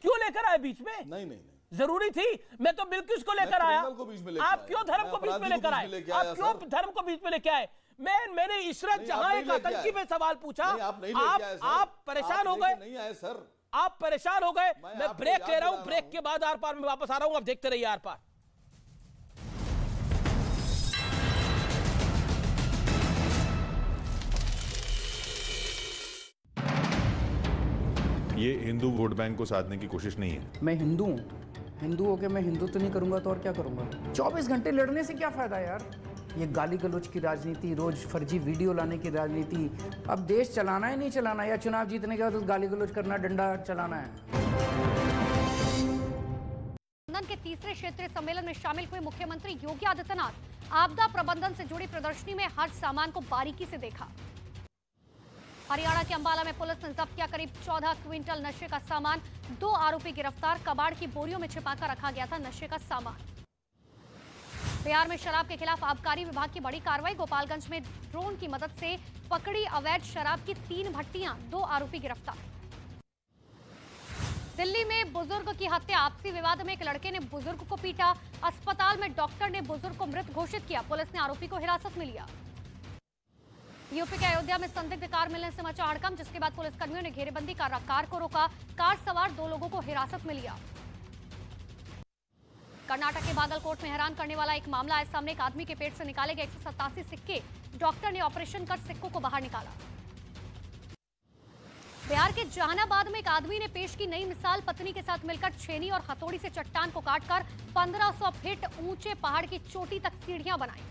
लेकर आए बीच में? नहीं, जरूरी थी। मैं तो बिल्किस को लेकर आया, आप क्यों धर्म को बीच में लेकर आए? आप क्यों धर्म को बीच में लेकर आए? मैंने इशरत जहां एक आतंकी पे सवाल पूछा, आप परेशान हो गए। नहीं आए सर, आप परेशान हो गए। मैं ब्रेक ले रहा हूं, ब्रेक के बाद आर पार में वापस आ रहा हूं। आप देखते रहिए आर पार। ये हिंदू वोट बैंक को साधने की कोशिश नहीं है। मैं हिंदू हूँ, हिंदू होके मैं हिंदू तो नहीं करूंगा तो और क्या करूंगा? 24 घंटे लड़ने से क्या फायदा यार? ये गाली गलौज की राजनीति, रोज फर्जी वीडियो लाने की राजनीति। अब देश चलाना है नहीं चलाना, या चुनाव जीतने के बाद तो गाली गलौज करना, डंडा चलाना है। लंदन के तीसरे क्षेत्रीय सम्मेलन में शामिल हुए मुख्यमंत्री योगी आदित्यनाथ आपदा प्रबंधन से जुड़ी प्रदर्शनी में हर सामान को बारीकी से देखा। हरियाणा के अंबाला में पुलिस ने जब्त किया करीब 14 क्विंटल नशे का सामान, 2 आरोपी गिरफ्तार। कबाड़ की बोरियों में छिपाकर रखा गया था नशे का सामान। बिहार में शराब के खिलाफ आबकारी विभाग की बड़ी कार्रवाई। गोपालगंज में ड्रोन की मदद से पकड़ी अवैध शराब की 3 भट्टियां, 2 आरोपी गिरफ्तार। दिल्ली में बुजुर्ग की हत्या, आपसी विवाद में एक लड़के ने बुजुर्ग को पीटा। अस्पताल में डॉक्टर ने बुजुर्ग को मृत घोषित किया। पुलिस ने आरोपी को हिरासत में लिया। यूपी के अयोध्या में संदिग्ध कार मिलने से मचा हड़कंप, जिसके बाद पुलिसकर्मियों ने घेरेबंदी कर कार को रोका। कार सवार 2 लोगों को हिरासत में लिया। कर्नाटक के बागलकोट में हैरान करने वाला एक मामला आया सामने। एक आदमी के पेट से निकाले गए 187 सिक्के, डॉक्टर ने ऑपरेशन कर सिक्कों को बाहर निकाला। बिहार के जहानाबाद में एक आदमी ने पेश की नई मिसाल। पत्नी के साथ मिलकर छेनी और हथौड़ी से चट्टान को काटकर 1500 फीट ऊंचे पहाड़ की चोटी तक सीढ़ियां बनाई।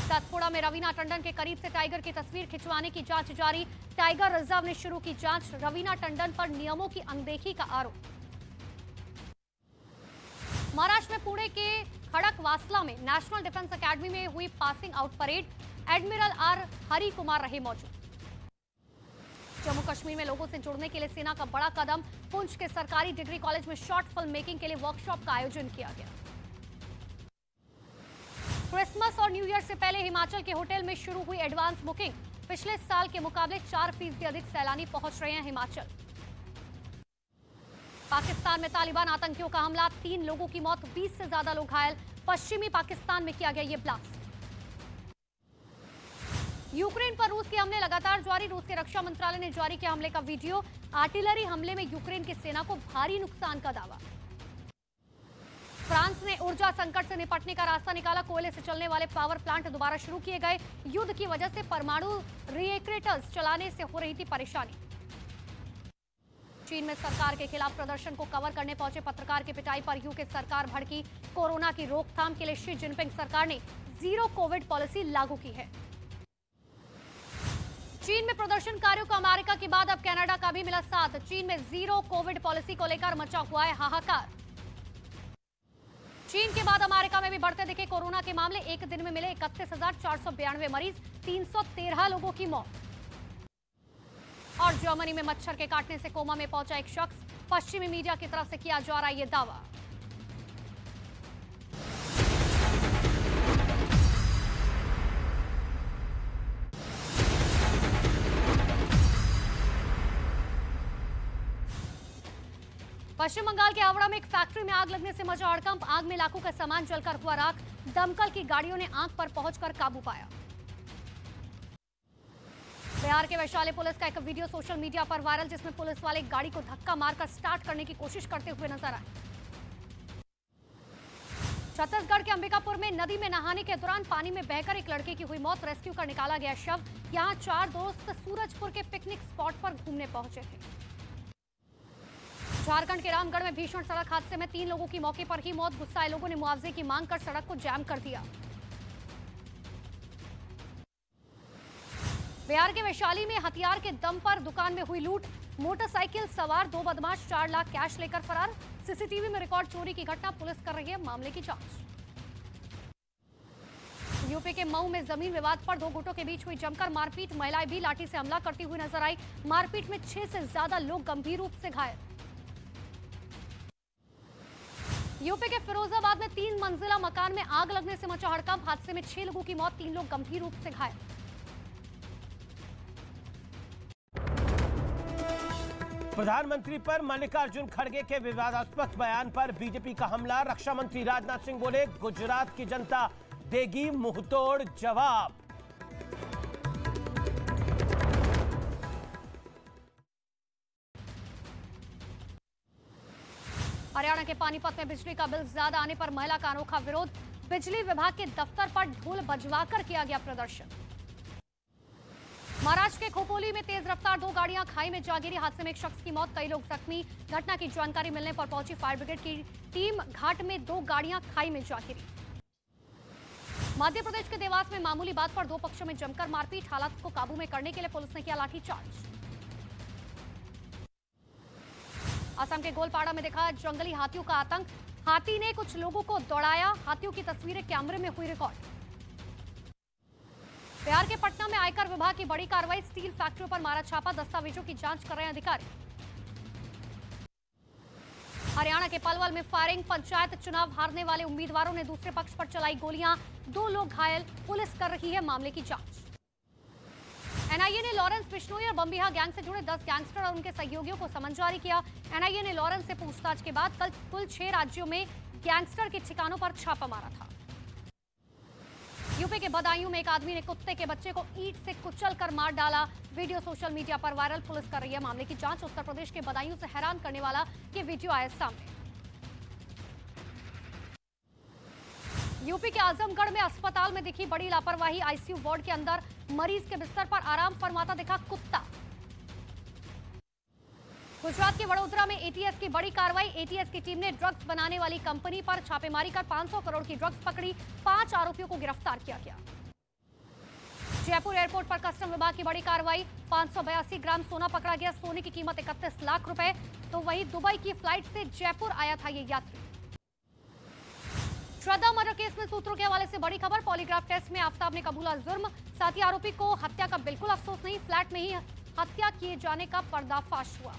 सतपुड़ा में रवीना टंडन के करीब से टाइगर की तस्वीर खिंचवाने की जांच जारी। टाइगर रिजर्व ने शुरू की जांच। रवीना टंडन पर नियमों की अनदेखी का आरोप। महाराष्ट्र में पुणे के खड़कवासला में नेशनल डिफेंस एकेडमी में हुई passing out parade. Admiral R Hari Kumar रहे मौजूद। जम्मू कश्मीर में लोगों से जुड़ने के लिए सेना का बड़ा कदम। पुंछ के सरकारी डिग्री कॉलेज में शॉर्ट फिल्म मेकिंग के लिए वर्कशॉप का आयोजन किया गया। क्रिसमस और न्यू ईयर से पहले हिमाचल के होटल में शुरू हुई एडवांस बुकिंग। पिछले साल के मुकाबले 4% अधिक सैलानी पहुंच रहे हैं हिमाचल। पाकिस्तान में तालिबान आतंकियों का हमला, 3 लोगों की मौत, 20 से ज्यादा लोग घायल। पश्चिमी पाकिस्तान में किया गया ये ब्लास्ट। यूक्रेन पर रूस के हमले लगातार जारी। रूस के रक्षा मंत्रालय ने जारी किया हमले का वीडियो। आर्टिलरी हमले में यूक्रेन की सेना को भारी नुकसान का दावा। फ्रांस ने ऊर्जा संकट से निपटने का रास्ता निकाला। कोयले से चलने वाले पावर प्लांट दोबारा शुरू किए गए। युद्ध की वजह से परमाणु रिएक्टर्स चलाने से हो रही थी परेशानी। चीन में सरकार के खिलाफ प्रदर्शन को कवर करने पहुंचे पत्रकार की पिटाई पर यूके सरकार भड़की। कोरोना की रोकथाम के लिए शी जिनपिंग सरकार ने 0 कोविड पॉलिसी लागू की है। चीन में प्रदर्शनकारियों को अमेरिका के बाद अब कनाडा का भी मिला साथ। चीन में 0 कोविड पॉलिसी को लेकर मचा हुआ है हाहाकार। चीन के बाद अमेरिका में भी बढ़ते दिखे कोरोना के मामले। एक दिन में मिले 31,492 मरीज, 313 लोगों की मौत। और जर्मनी में मच्छर के काटने से कोमा में पहुंचा एक शख्स। पश्चिमी मीडिया की तरफ से किया जा रहा है यह दावा। पश्चिम बंगाल के हावड़ा में एक फैक्ट्री में आग लगने से मचा हड़कंप। आग में लाखों का सामान जलकर हुआ राख। दमकल की गाड़ियों ने आग पर पहुंचकर काबू पाया। बिहार के वैशाली पुलिस का एक वीडियो सोशल मीडिया पर वायरल, जिसमें पुलिस वाले गाड़ी को धक्का मारकर स्टार्ट करने की कोशिश करते हुए नजर आए। छत्तीसगढ़ के अंबिकापुर में नदी में नहाने के दौरान पानी में बहकर एक लड़के की हुई मौत। रेस्क्यू कर निकाला गया शव। यहां 4 दोस्त सूरजपुर के पिकनिक स्पॉट पर घूमने पहुंचे थे। झारखंड के रामगढ़ में भीषण सड़क हादसे में 3 लोगों की मौके पर ही मौत। गुस्साए लोगों ने मुआवजे की मांग कर सड़क को जाम कर दिया। बिहार के वैशाली में हथियार के दम पर दुकान में हुई लूट। मोटरसाइकिल सवार 2 बदमाश 4 लाख कैश लेकर फरार। सीसीटीवी में रिकॉर्ड चोरी की घटना। पुलिस कर रही है मामले की जांच। यूपी के मऊ में जमीन विवाद पर 2 गुटों के बीच हुई जमकर मारपीट। महिलाएं भी लाठी से हमला करती हुई नजर आई। मारपीट में 6 से ज्यादा लोग गंभीर रूप से घायल। यूपी के फिरोजाबाद में 3 मंजिला मकान में आग लगने से मचा हड़कंप। हादसे में 6 लोगों की मौत, 3 लोग गंभीर रूप से घायल। प्रधानमंत्री पर मल्लिकार्जुन खड़गे के विवादास्पद बयान पर बीजेपी का हमला। रक्षा मंत्री राजनाथ सिंह बोले, गुजरात की जनता देगी मुंहतोड़ जवाब। हरियाणा के पानीपत में बिजली का बिल ज्यादा आने पर महिला का अनोखा विरोध। बिजली विभाग के दफ्तर पर ढोल बजवाकर किया गया प्रदर्शन। महाराष्ट्र के खोपोली में तेज रफ्तार 2 गाड़ियां खाई में जा गिरी। हादसे में एक शख्स की मौत, कई लोग जख्मी। घटना की जानकारी मिलने पर पहुंची फायर ब्रिगेड की टीम। घाट में 2 गाड़ियां खाई में जा गिरी। मध्य प्रदेश के देवास में मामूली बात पर 2 पक्षों में जमकर मारपीट। हालात को काबू में करने के लिए पुलिस ने किया लाठीचार्ज। असम के गोलपाड़ा में देखा जंगली हाथियों का आतंक। हाथी ने कुछ लोगों को दौड़ाया। हाथियों की तस्वीरें कैमरे में हुई रिकॉर्ड। बिहार के पटना में आयकर विभाग की बड़ी कार्रवाई। स्टील फैक्ट्रियों पर मारा छापा। दस्तावेजों की जांच कर रहे हैं अधिकारी। हरियाणा के पलवल में फायरिंग। पंचायत चुनाव हारने वाले उम्मीदवारों ने दूसरे पक्ष पर चलाई गोलियां। 2 लोग घायल। पुलिस कर रही है मामले की जांच। एनआईए ने लॉरेंस बिश्नोई और बम्बिहा गैंग से जुड़े 10 गैंगस्टर और उनके सहयोगियों को समन जारी किया। एनआईए ने लॉरेंस से पूछताछ के बाद कल कुल 6 राज्यों में गैंगस्टर के ठिकानों पर छापा मारा था। यूपी के बदायूं में एक आदमी ने कुत्ते के बच्चे को ईंट से कुचलकर मार डाला। वीडियो सोशल मीडिया पर वायरल। पुलिस कर रही है मामले की जांच। उत्तर प्रदेश के बदायूं से हैरान करने वाला ये वीडियो आया सामने। यूपी के आजमगढ़ में अस्पताल में दिखी बड़ी लापरवाही। आईसीयू वार्ड के अंदर मरीज के बिस्तर पर आराम फरमाता दिखा कुत्ता। गुजरात के वडोदरा में एटीएस की बड़ी कार्रवाई। एटीएस की टीम ने ड्रग्स बनाने वाली कंपनी पर छापेमारी कर 500 करोड़ की ड्रग्स पकड़ी। 5 आरोपियों को गिरफ्तार किया गया। जयपुर एयरपोर्ट पर कस्टम विभाग की बड़ी कार्रवाई। 582 ग्राम सोना पकड़ा गया। सोने की कीमत 31 लाख रुपए। तो वहीं दुबई की फ्लाइट से जयपुर आया था ये यात्री। श्रद्धा मर्डर केस में सूत्रों के हवाले से बड़ी खबर। पॉलीग्राफ टेस्ट में आफताब ने कबूला जुर्म। साथ ही आरोपी को हत्या का बिल्कुल अफसोस नहीं। फ्लैट में ही हत्या किए जाने का पर्दाफाश हुआ।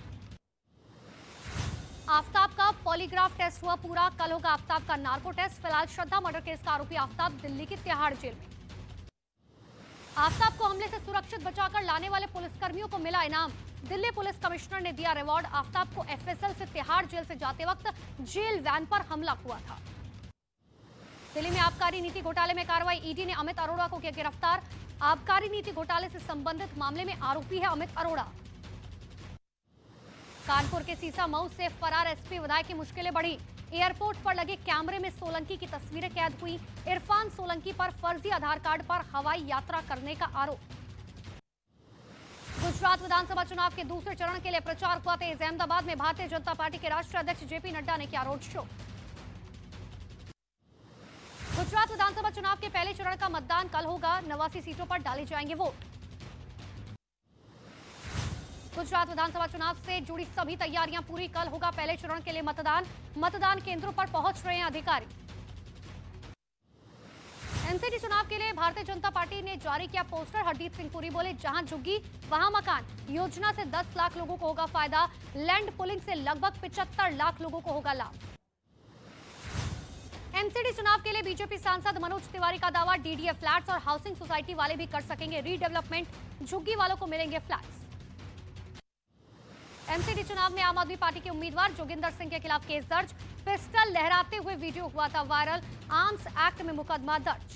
आफताब का पॉलीग्राफ टेस्ट हुआ पूरा। कल होगा आफताब का नार्को टेस्ट। फिलहाल श्रद्धा मर्डर केस का आरोपी आफताब दिल्ली की तिहाड़ जेल में। आफताब को हमले से सुरक्षित बचाकर लाने वाले पुलिसकर्मियों को मिला इनाम। दिल्ली पुलिस कमिश्नर ने दिया रिवॉर्ड। आफताब को एफएसएल से तिहाड़ जेल से जाते वक्त जेल वैन पर हमला हुआ था। दिल्ली में आबकारी नीति घोटाले में कार्रवाई। ईडी ने अमित अरोड़ा को किया गिरफ्तार। आबकारी नीति घोटाले से संबंधित मामले में आरोपी है अमित अरोड़ा। कानपुर के सीसा मऊ से फरार एसपी विधायक की मुश्किलें बढ़ी। एयरपोर्ट पर लगे कैमरे में सोलंकी की तस्वीरें कैद हुई। इरफान सोलंकी पर फर्जी आधार कार्ड पर हवाई यात्रा करने का आरोप। गुजरात विधानसभा चुनाव के दूसरे चरण के लिए प्रचार हुआ तेज। अहमदाबाद में भारतीय जनता पार्टी के राष्ट्रीय अध्यक्ष जेपी नड्डा ने किया रोड शो। गुजरात विधानसभा चुनाव के पहले चरण का मतदान कल होगा। 89 सीटों पर डाले जाएंगे वोट। गुजरात विधानसभा चुनाव से जुड़ी सभी तैयारियां पूरी। कल होगा पहले चरण के लिए मतदान। मतदान केंद्रों पर पहुंच रहे हैं अधिकारी। एनसीडी चुनाव के लिए भारतीय जनता पार्टी ने जारी किया पोस्टर। हरदीप सिंह पुरी बोले, जहां झुग्गी वहां मकान। योजना से 10 लाख लोगों को होगा फायदा। लैंड पुलिंग से लगभग 75 लाख लोगों को होगा लाभ। एमसीडी चुनाव के लिए बीजेपी सांसद मनोज तिवारी का दावा, डीडीए फ्लैट्स और हाउसिंग सोसाइटी वाले भी कर सकेंगे रीडेवलपमेंट। झुग्गी वालों को मिलेंगे फ्लैट्स। एमसीडी चुनाव में आम आदमी पार्टी के उम्मीदवार जोगिंदर सिंह के खिलाफ केस दर्ज। पिस्टल लहराते हुए वीडियो हुआ था वायरल। आर्म्स एक्ट में मुकदमा दर्ज।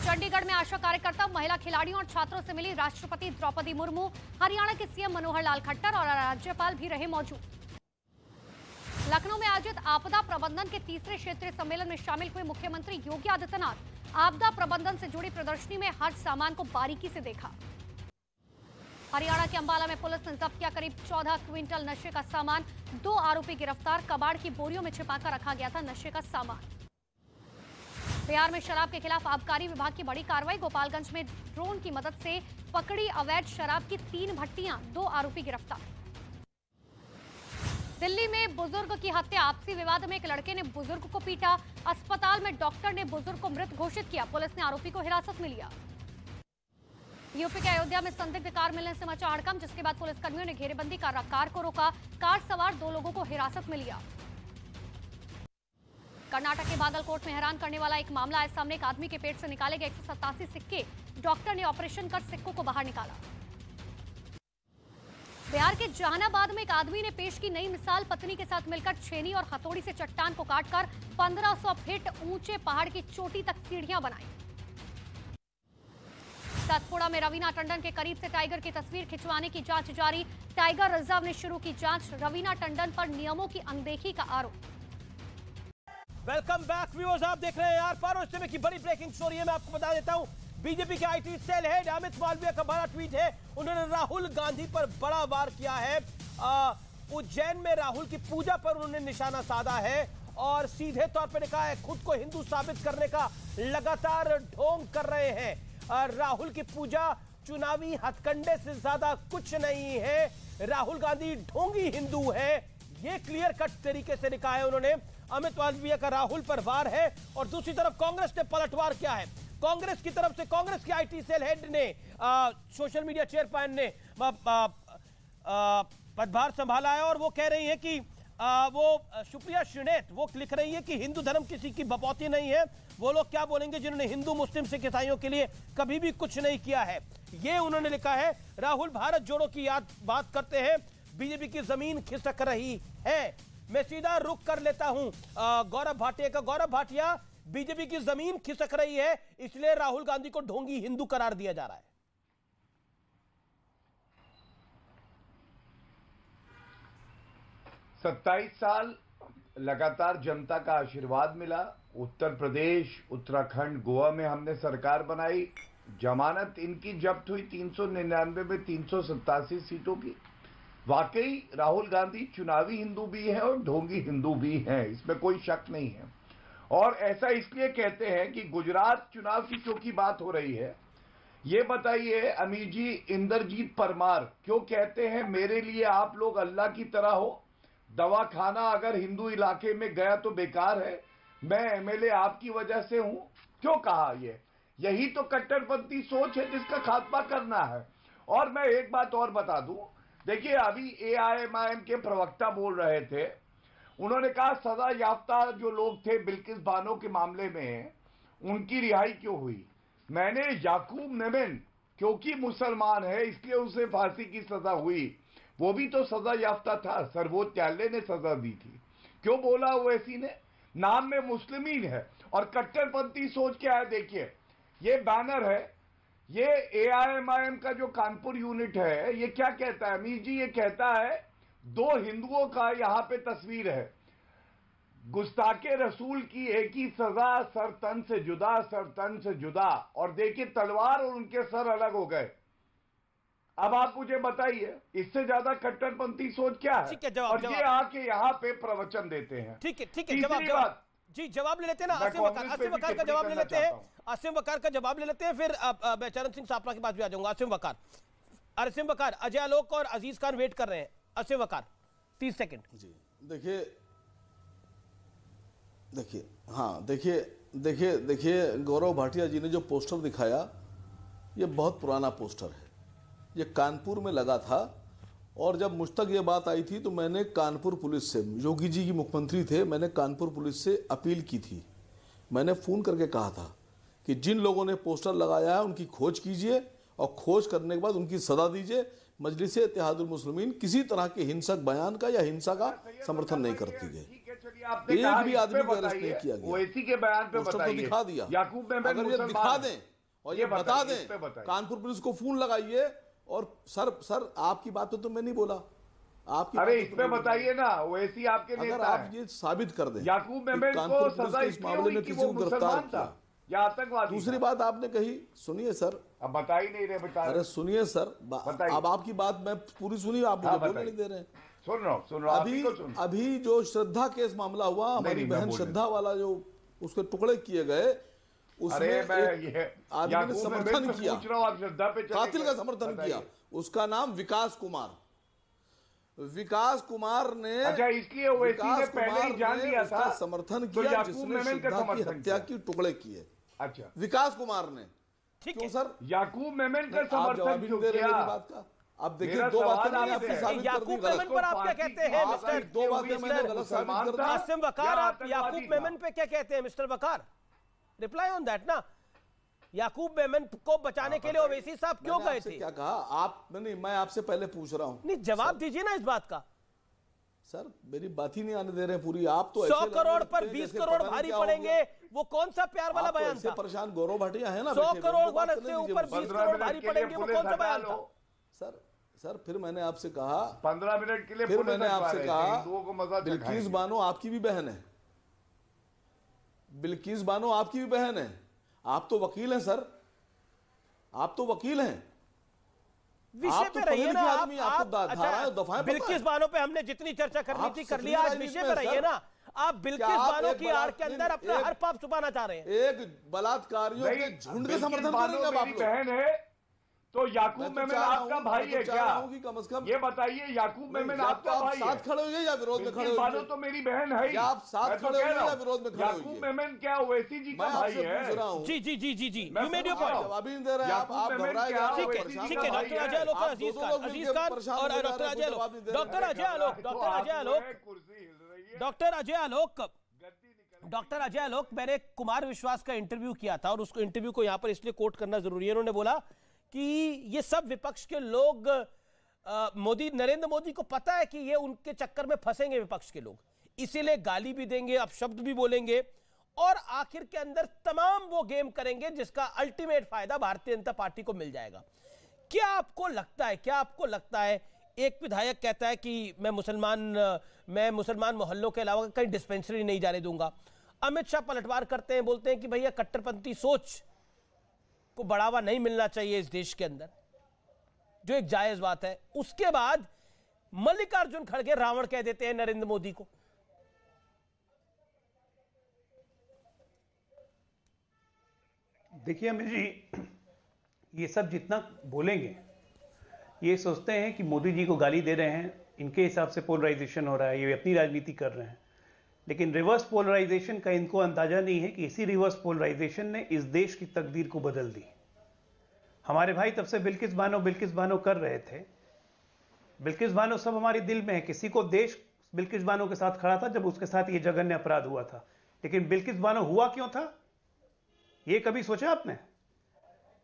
चंडीगढ़ में आशा कार्यकर्ता, महिला खिलाड़ियों और छात्रों से मिली राष्ट्रपति द्रौपदी मुर्मू। हरियाणा के सीएम मनोहर लाल खट्टर और राज्यपाल भी रहे मौजूद। लखनऊ में आयोजित आपदा प्रबंधन के तीसरे क्षेत्रीय सम्मेलन में शामिल हुए मुख्यमंत्री योगी आदित्यनाथ। आपदा प्रबंधन से जुड़ी प्रदर्शनी में हर सामान को बारीकी से देखा। हरियाणा के अंबाला में पुलिस ने जब्त किया करीब 14 क्विंटल नशे का सामान। 2 आरोपी गिरफ्तार। कबाड़ की बोरियों में छिपाकर रखा गया था नशे का सामान। बिहार में शराब के खिलाफ आबकारी विभाग की बड़ी कार्रवाई। गोपालगंज में ड्रोन की मदद से पकड़ी अवैध शराब की 3 भट्टियां। 2 आरोपी गिरफ्तार। दिल्ली में बुजुर्ग की हत्या। आपसी विवाद में एक लड़के ने बुजुर्ग को पीटा। अस्पताल में डॉक्टर ने बुजुर्ग को मृत घोषित किया। पुलिस ने आरोपी को हिरासत में लिया। यूपी के अयोध्या में संदिग्ध कार मिलने से मचा हड़कंप, जिसके बाद पुलिसकर्मियों ने घेरेबंदी कर कार को रोका। कार सवार 2 लोगों को हिरासत में लिया। कर्नाटक के बागलकोट में हैरान करने वाला एक मामला आया सामने। एक आदमी के पेट से निकाले गए 187 सिक्के। डॉक्टर ने ऑपरेशन कर सिक्कों को बाहर निकाला। बिहार के जहानाबाद में एक आदमी ने पेश की नई मिसाल। पत्नी के साथ मिलकर छेनी और हथौड़ी से चट्टान को काटकर 1500 फीट ऊंचे पहाड़ की चोटी तक सीढ़ियां बनाई। सतपुड़ा में रवीना टंडन के करीब से टाइगर की तस्वीर खिंचवाने की जांच जारी। टाइगर रिजर्व ने शुरू की जांच। रवीना टंडन पर नियमों की अनदेखी का आरोप। वेलकम बैक व्यूअर्स, आप देख रहे हैं यार पर। उस समय की बड़ी ब्रेकिंग स्टोरी है, मैं आपको बता देता हूं। बीजेपी के IT cell head Amit Malviya का बड़ा ट्वीट है। उन्होंने राहुल गांधी पर बड़ा वार किया है। उज्जैन में राहुल की पूजा पर उन्होंने निशाना साधा है और सीधे तौर पर कहा है खुद को हिंदू साबित करने का लगातार ढोंग कर रहे हैं। राहुल की पूजा चुनावी हथकंडे से ज्यादा कुछ नहीं है। राहुल गांधी ढोंगी हिंदू है, ये क्लियर कट तरीके से लिखा है उन्होंने। अमित मालवीय का राहुल पर वार है और दूसरी तरफ कांग्रेस ने पलटवार किया है। कांग्रेस की तरफ से कांग्रेस के आईटी सेल हेड ने सोशल मीडिया चेयरपर्सन ने पदभार संभाला है और वो कह रही है कि वो सुप्रिया श्रीनेत वो लिख रही है कि हिंदू धर्म किसी की बपौती नहीं है। वो लोग क्या बोलेंगे जिन्होंने हिंदू मुस्लिम सिख ईसाइयों के लिए कभी भी कुछ नहीं किया है, ये उन्होंने लिखा है। राहुल भारत जोड़ो की बात करते हैं, बीजेपी की जमीन खिसक रही है। मैं सीधा रुक कर लेता हूं गौरव भाटिया का। गौरव भाटिया, बीजेपी की जमीन खिसक रही है इसलिए राहुल गांधी को ढोंगी हिंदू करार दिया जा रहा है। 27 साल लगातार जनता का आशीर्वाद मिला। उत्तर प्रदेश, उत्तराखंड, गोवा में हमने सरकार बनाई। जमानत इनकी जब्त हुई 399 में 387 सीटों की। वाकई राहुल गांधी चुनावी हिंदू भी है और ढोंगी हिंदू भी हैं, इसमें कोई शक नहीं है। और ऐसा इसलिए कहते हैं कि गुजरात चुनाव की चूंकि बात हो रही है, ये बताइए अमीर जी, इंद्रजीत परमार क्यों कहते हैं मेरे लिए आप लोग अल्लाह की तरह हो, दवाखाना अगर हिंदू इलाके में गया तो बेकार है, मैं एमएलए आपकी वजह से हूं, क्यों कहा ये? यही तो कट्टरपंथी सोच है जिसका खात्मा करना है। और मैं एक बात और बता दूं, देखिए अभी एआईएमआईएम के प्रवक्ता बोल रहे थे, उन्होंने कहा सजा याफ्ता जो लोग थे बिल्किस बानो के मामले में उनकी रिहाई क्यों हुई। मैंने याकूब मेमन क्योंकि मुसलमान है इसलिए उसे फांसी की सजा हुई, वो भी तो सजा याफ्ता था, सर्वोच्च न्यायालय ने सजा दी थी, क्यों बोला ओवैसी ने? नाम में मुस्लिमीन है। और कट्टरपंथी सोच क्या है, देखिए ये बैनर है, ये एआईएमआईएम का जो कानपुर यूनिट है ये क्या कहता है अमीर जी, ये कहता है दो हिंदुओं का यहां पे तस्वीर है, गुस्ताखे रसूल की एक ही सजा, सर तन से जुदा, सर तन से जुदा। और देखिए तलवार और उनके सर अलग हो गए। अब आप मुझे बताइए इससे ज्यादा कट्टरपंथी सोच क्या है? ठीक है, जवाब, और जवाब। ये आके यहाँ पे प्रवचन देते हैं। ठीक है, जवाब जी, जवाब ले लेते हैं ना आसिम वकार का जवाब ले लेते हैं, आसिम वकार का जवाब ले लेते हैं, फिर मैं चरण सिंह सापरा के पास भी आ जाऊंगा। आसिम वकार, अजय आलोक और अजीज खान वेट कर रहे हैं। आसिम वकार 30 सेकंड। जी देखिए गौरव भाटिया जी ने जो पोस्टर दिखाया ये बहुत पुराना पोस्टर है, ये कानपुर में लगा था। और जब मुझ तक ये बात आई थी तो मैंने कानपुर पुलिस से, योगी जी की मुख्यमंत्री थे, मैंने कानपुर पुलिस से अपील की थी। मैंने फ़ोन करके कहा था कि जिन लोगों ने पोस्टर लगाया है उनकी खोज कीजिए और खोज करने के बाद उनकी सज़ा दीजिए। मजलिस इत्तेहादुल मुस्लिमीन किसी तरह के हिंसक बयान का या हिंसा का समर्थन नहीं करती है। एक भी आदमी को अरेस्ट नहीं किया गया। ओवैसी के बयान पे पोस्टर तो दिखा दिया, अगर ये दिखा दें और ये बता दें, कानपुर पुलिस को फोन लगाइए। और सर आपकी बात तो मैं नहीं बोला, आपकी अरे इस पे बताइए ना, ओवैसी आपके नेता अगर आप ये साबित कर दें याकूब मेमन को सजा इस मामले में किसी को गिरफ्तार किया या आतंकवादी। दूसरी बात आपने कही, सुनिए सर, अब बता ही नहीं रहे बेटा। अरे सुनिए सर, अब आपकी बात मैं पूरी सुनी, आप मुझे बोलने नहीं दे रहे हैं। सुन रहा हूं। अभी जो श्रद्धा केस मामला हुआ, हमारी बहन श्रद्धा वाला जो उसके टुकड़े किए गए, उसमें आदमी ने समर्थन किया, कातिल का समर्थन किया, उसका नाम विकास कुमार ने, अच्छा इसलिए ओवैसी ने पहले ही जान लिया था, समर्थन किया जिसने श्रद्धा की हत्या की टुकड़े किए। अच्छा विकास कुमार ने, ठीक है सर, याकूब मेमन का समर्थन क्यों किया? बात का अब देखिए दो बातें मैंने आपसे साबित कर दी। याकूब मेमन पर आप क्या कहते हैं मिस्टर? दो बातें मैंने गलत साबित कर दी। आसिम वकार, आप याकूब मेमन पे क्या कहते हैं mister Waqar? Reply on that ना। याकूब मेमन को बचाने के लिए ओवैसी साहब क्यों गए थे? क्या कहा आप? नहीं, मैं आपसे पहले पूछ रहा हूं। नहीं, जवाब दीजिए ना इस बात का। सर मेरी बात ही नहीं आने दे रहे हैं पूरी। आप तो 100 करोड़ पर 20 करोड़ भारी पड़ेंगे, वो कौन सा प्यार वाला बयान था? परेशान गौरव भाटिया है ना, 100 करोड़ वाले से ऊपर 20 करोड़ भारी पड़ेंगे, वो कौन सा बयान था? सर फिर मैंने आपसे कहा 15 मिनट के लिए, फिर मैंने आपसे कहा बिल्किस बानो आपकी भी बहन है, बिल्किस बानो आपकी भी बहन है, आप तो वकील हैं सर, आप तो वकील हैं, विषय पे रहिए ना आप। दफाएं बिल्किस बानो पे हमने जितनी चर्चा करनी थी कर लिया, आज विषय पे रहिए ना। आप बिल्किस बानो की आड़ के अंदर अपना हर पाप छुपाना चाह रहे हैं। एक बलात्कारियों के झुंड का समर्थन करेंगे आप लोग। बहन है तो याकूब मेमन आपका भाई है क्या? कम से कम ये बताइए, याकूब मेमन आपका भाई है? साथ खड़े हुए या विरोध में खड़े हुए? तो मेरी बहन है, आप साथ खड़े हुए या विरोध में खड़े हुए? याकूब मेमन क्या ओवैसी जी का भाई है? जी यू मेड योर पॉइंट। जवाब ही नहीं दे रहे आप घबराए जा रहे हैं। ठीक है डॉक्टर अजय आलोक और अजीज खान और डॉक्टर अजय आलोक, डॉक्टर अजय आलोक, मैंने कुमार विश्वास का इंटरव्यू किया था और उसको इंटरव्यू को यहां पर इसलिए कोट करना जरूरी है। उन्होंने बोला कि ये सब विपक्ष के लोग, नरेंद्र मोदी को पता है कि ये उनके चक्कर में फंसेंगे विपक्ष के लोग, इसीलिए गाली भी देंगे, अपशब्द भी बोलेंगे और आखिर के अंदर तमाम वो गेम करेंगे जिसका अल्टीमेट फायदा भारतीय जनता पार्टी को मिल जाएगा। क्या आपको लगता है एक विधायक कहता है कि मैं मुसलमान मोहल्लों के अलावा कहीं डिस्पेंसरी नहीं जाने दूंगा। अमित शाह पलटवार करते हैं, बोलते हैं कि भैया कट्टरपंथी सोच को बढ़ावा नहीं मिलना चाहिए इस देश के अंदर, जो एक जायज बात है। उसके बाद मल्लिकार्जुन खड़गे रावण कह देते हैं नरेंद्र मोदी को। देखिए अमित जी, ये सब जितना बोलेंगे, ये सोचते हैं कि मोदी जी को गाली दे रहे हैं, इनके हिसाब से पोलराइजेशन हो रहा है, ये अपनी राजनीति कर रहे हैं। लेकिन रिवर्स पोलराइजेशन का इनको अंदाजा नहीं है कि इसी रिवर्स पोलराइजेशन ने इस देश की तकदीर को बदल दी। हमारे भाई तब से बिल्किस बानो कर रहे थे। बिल्किस बानो सब हमारे दिल में है। किसी को देश बिल्किस बानो के साथ खड़ा था जब उसके साथ ये जघन्य अपराध हुआ था। लेकिन बिल्किस बानो हुआ क्यों था, ये कभी सोचा आपने?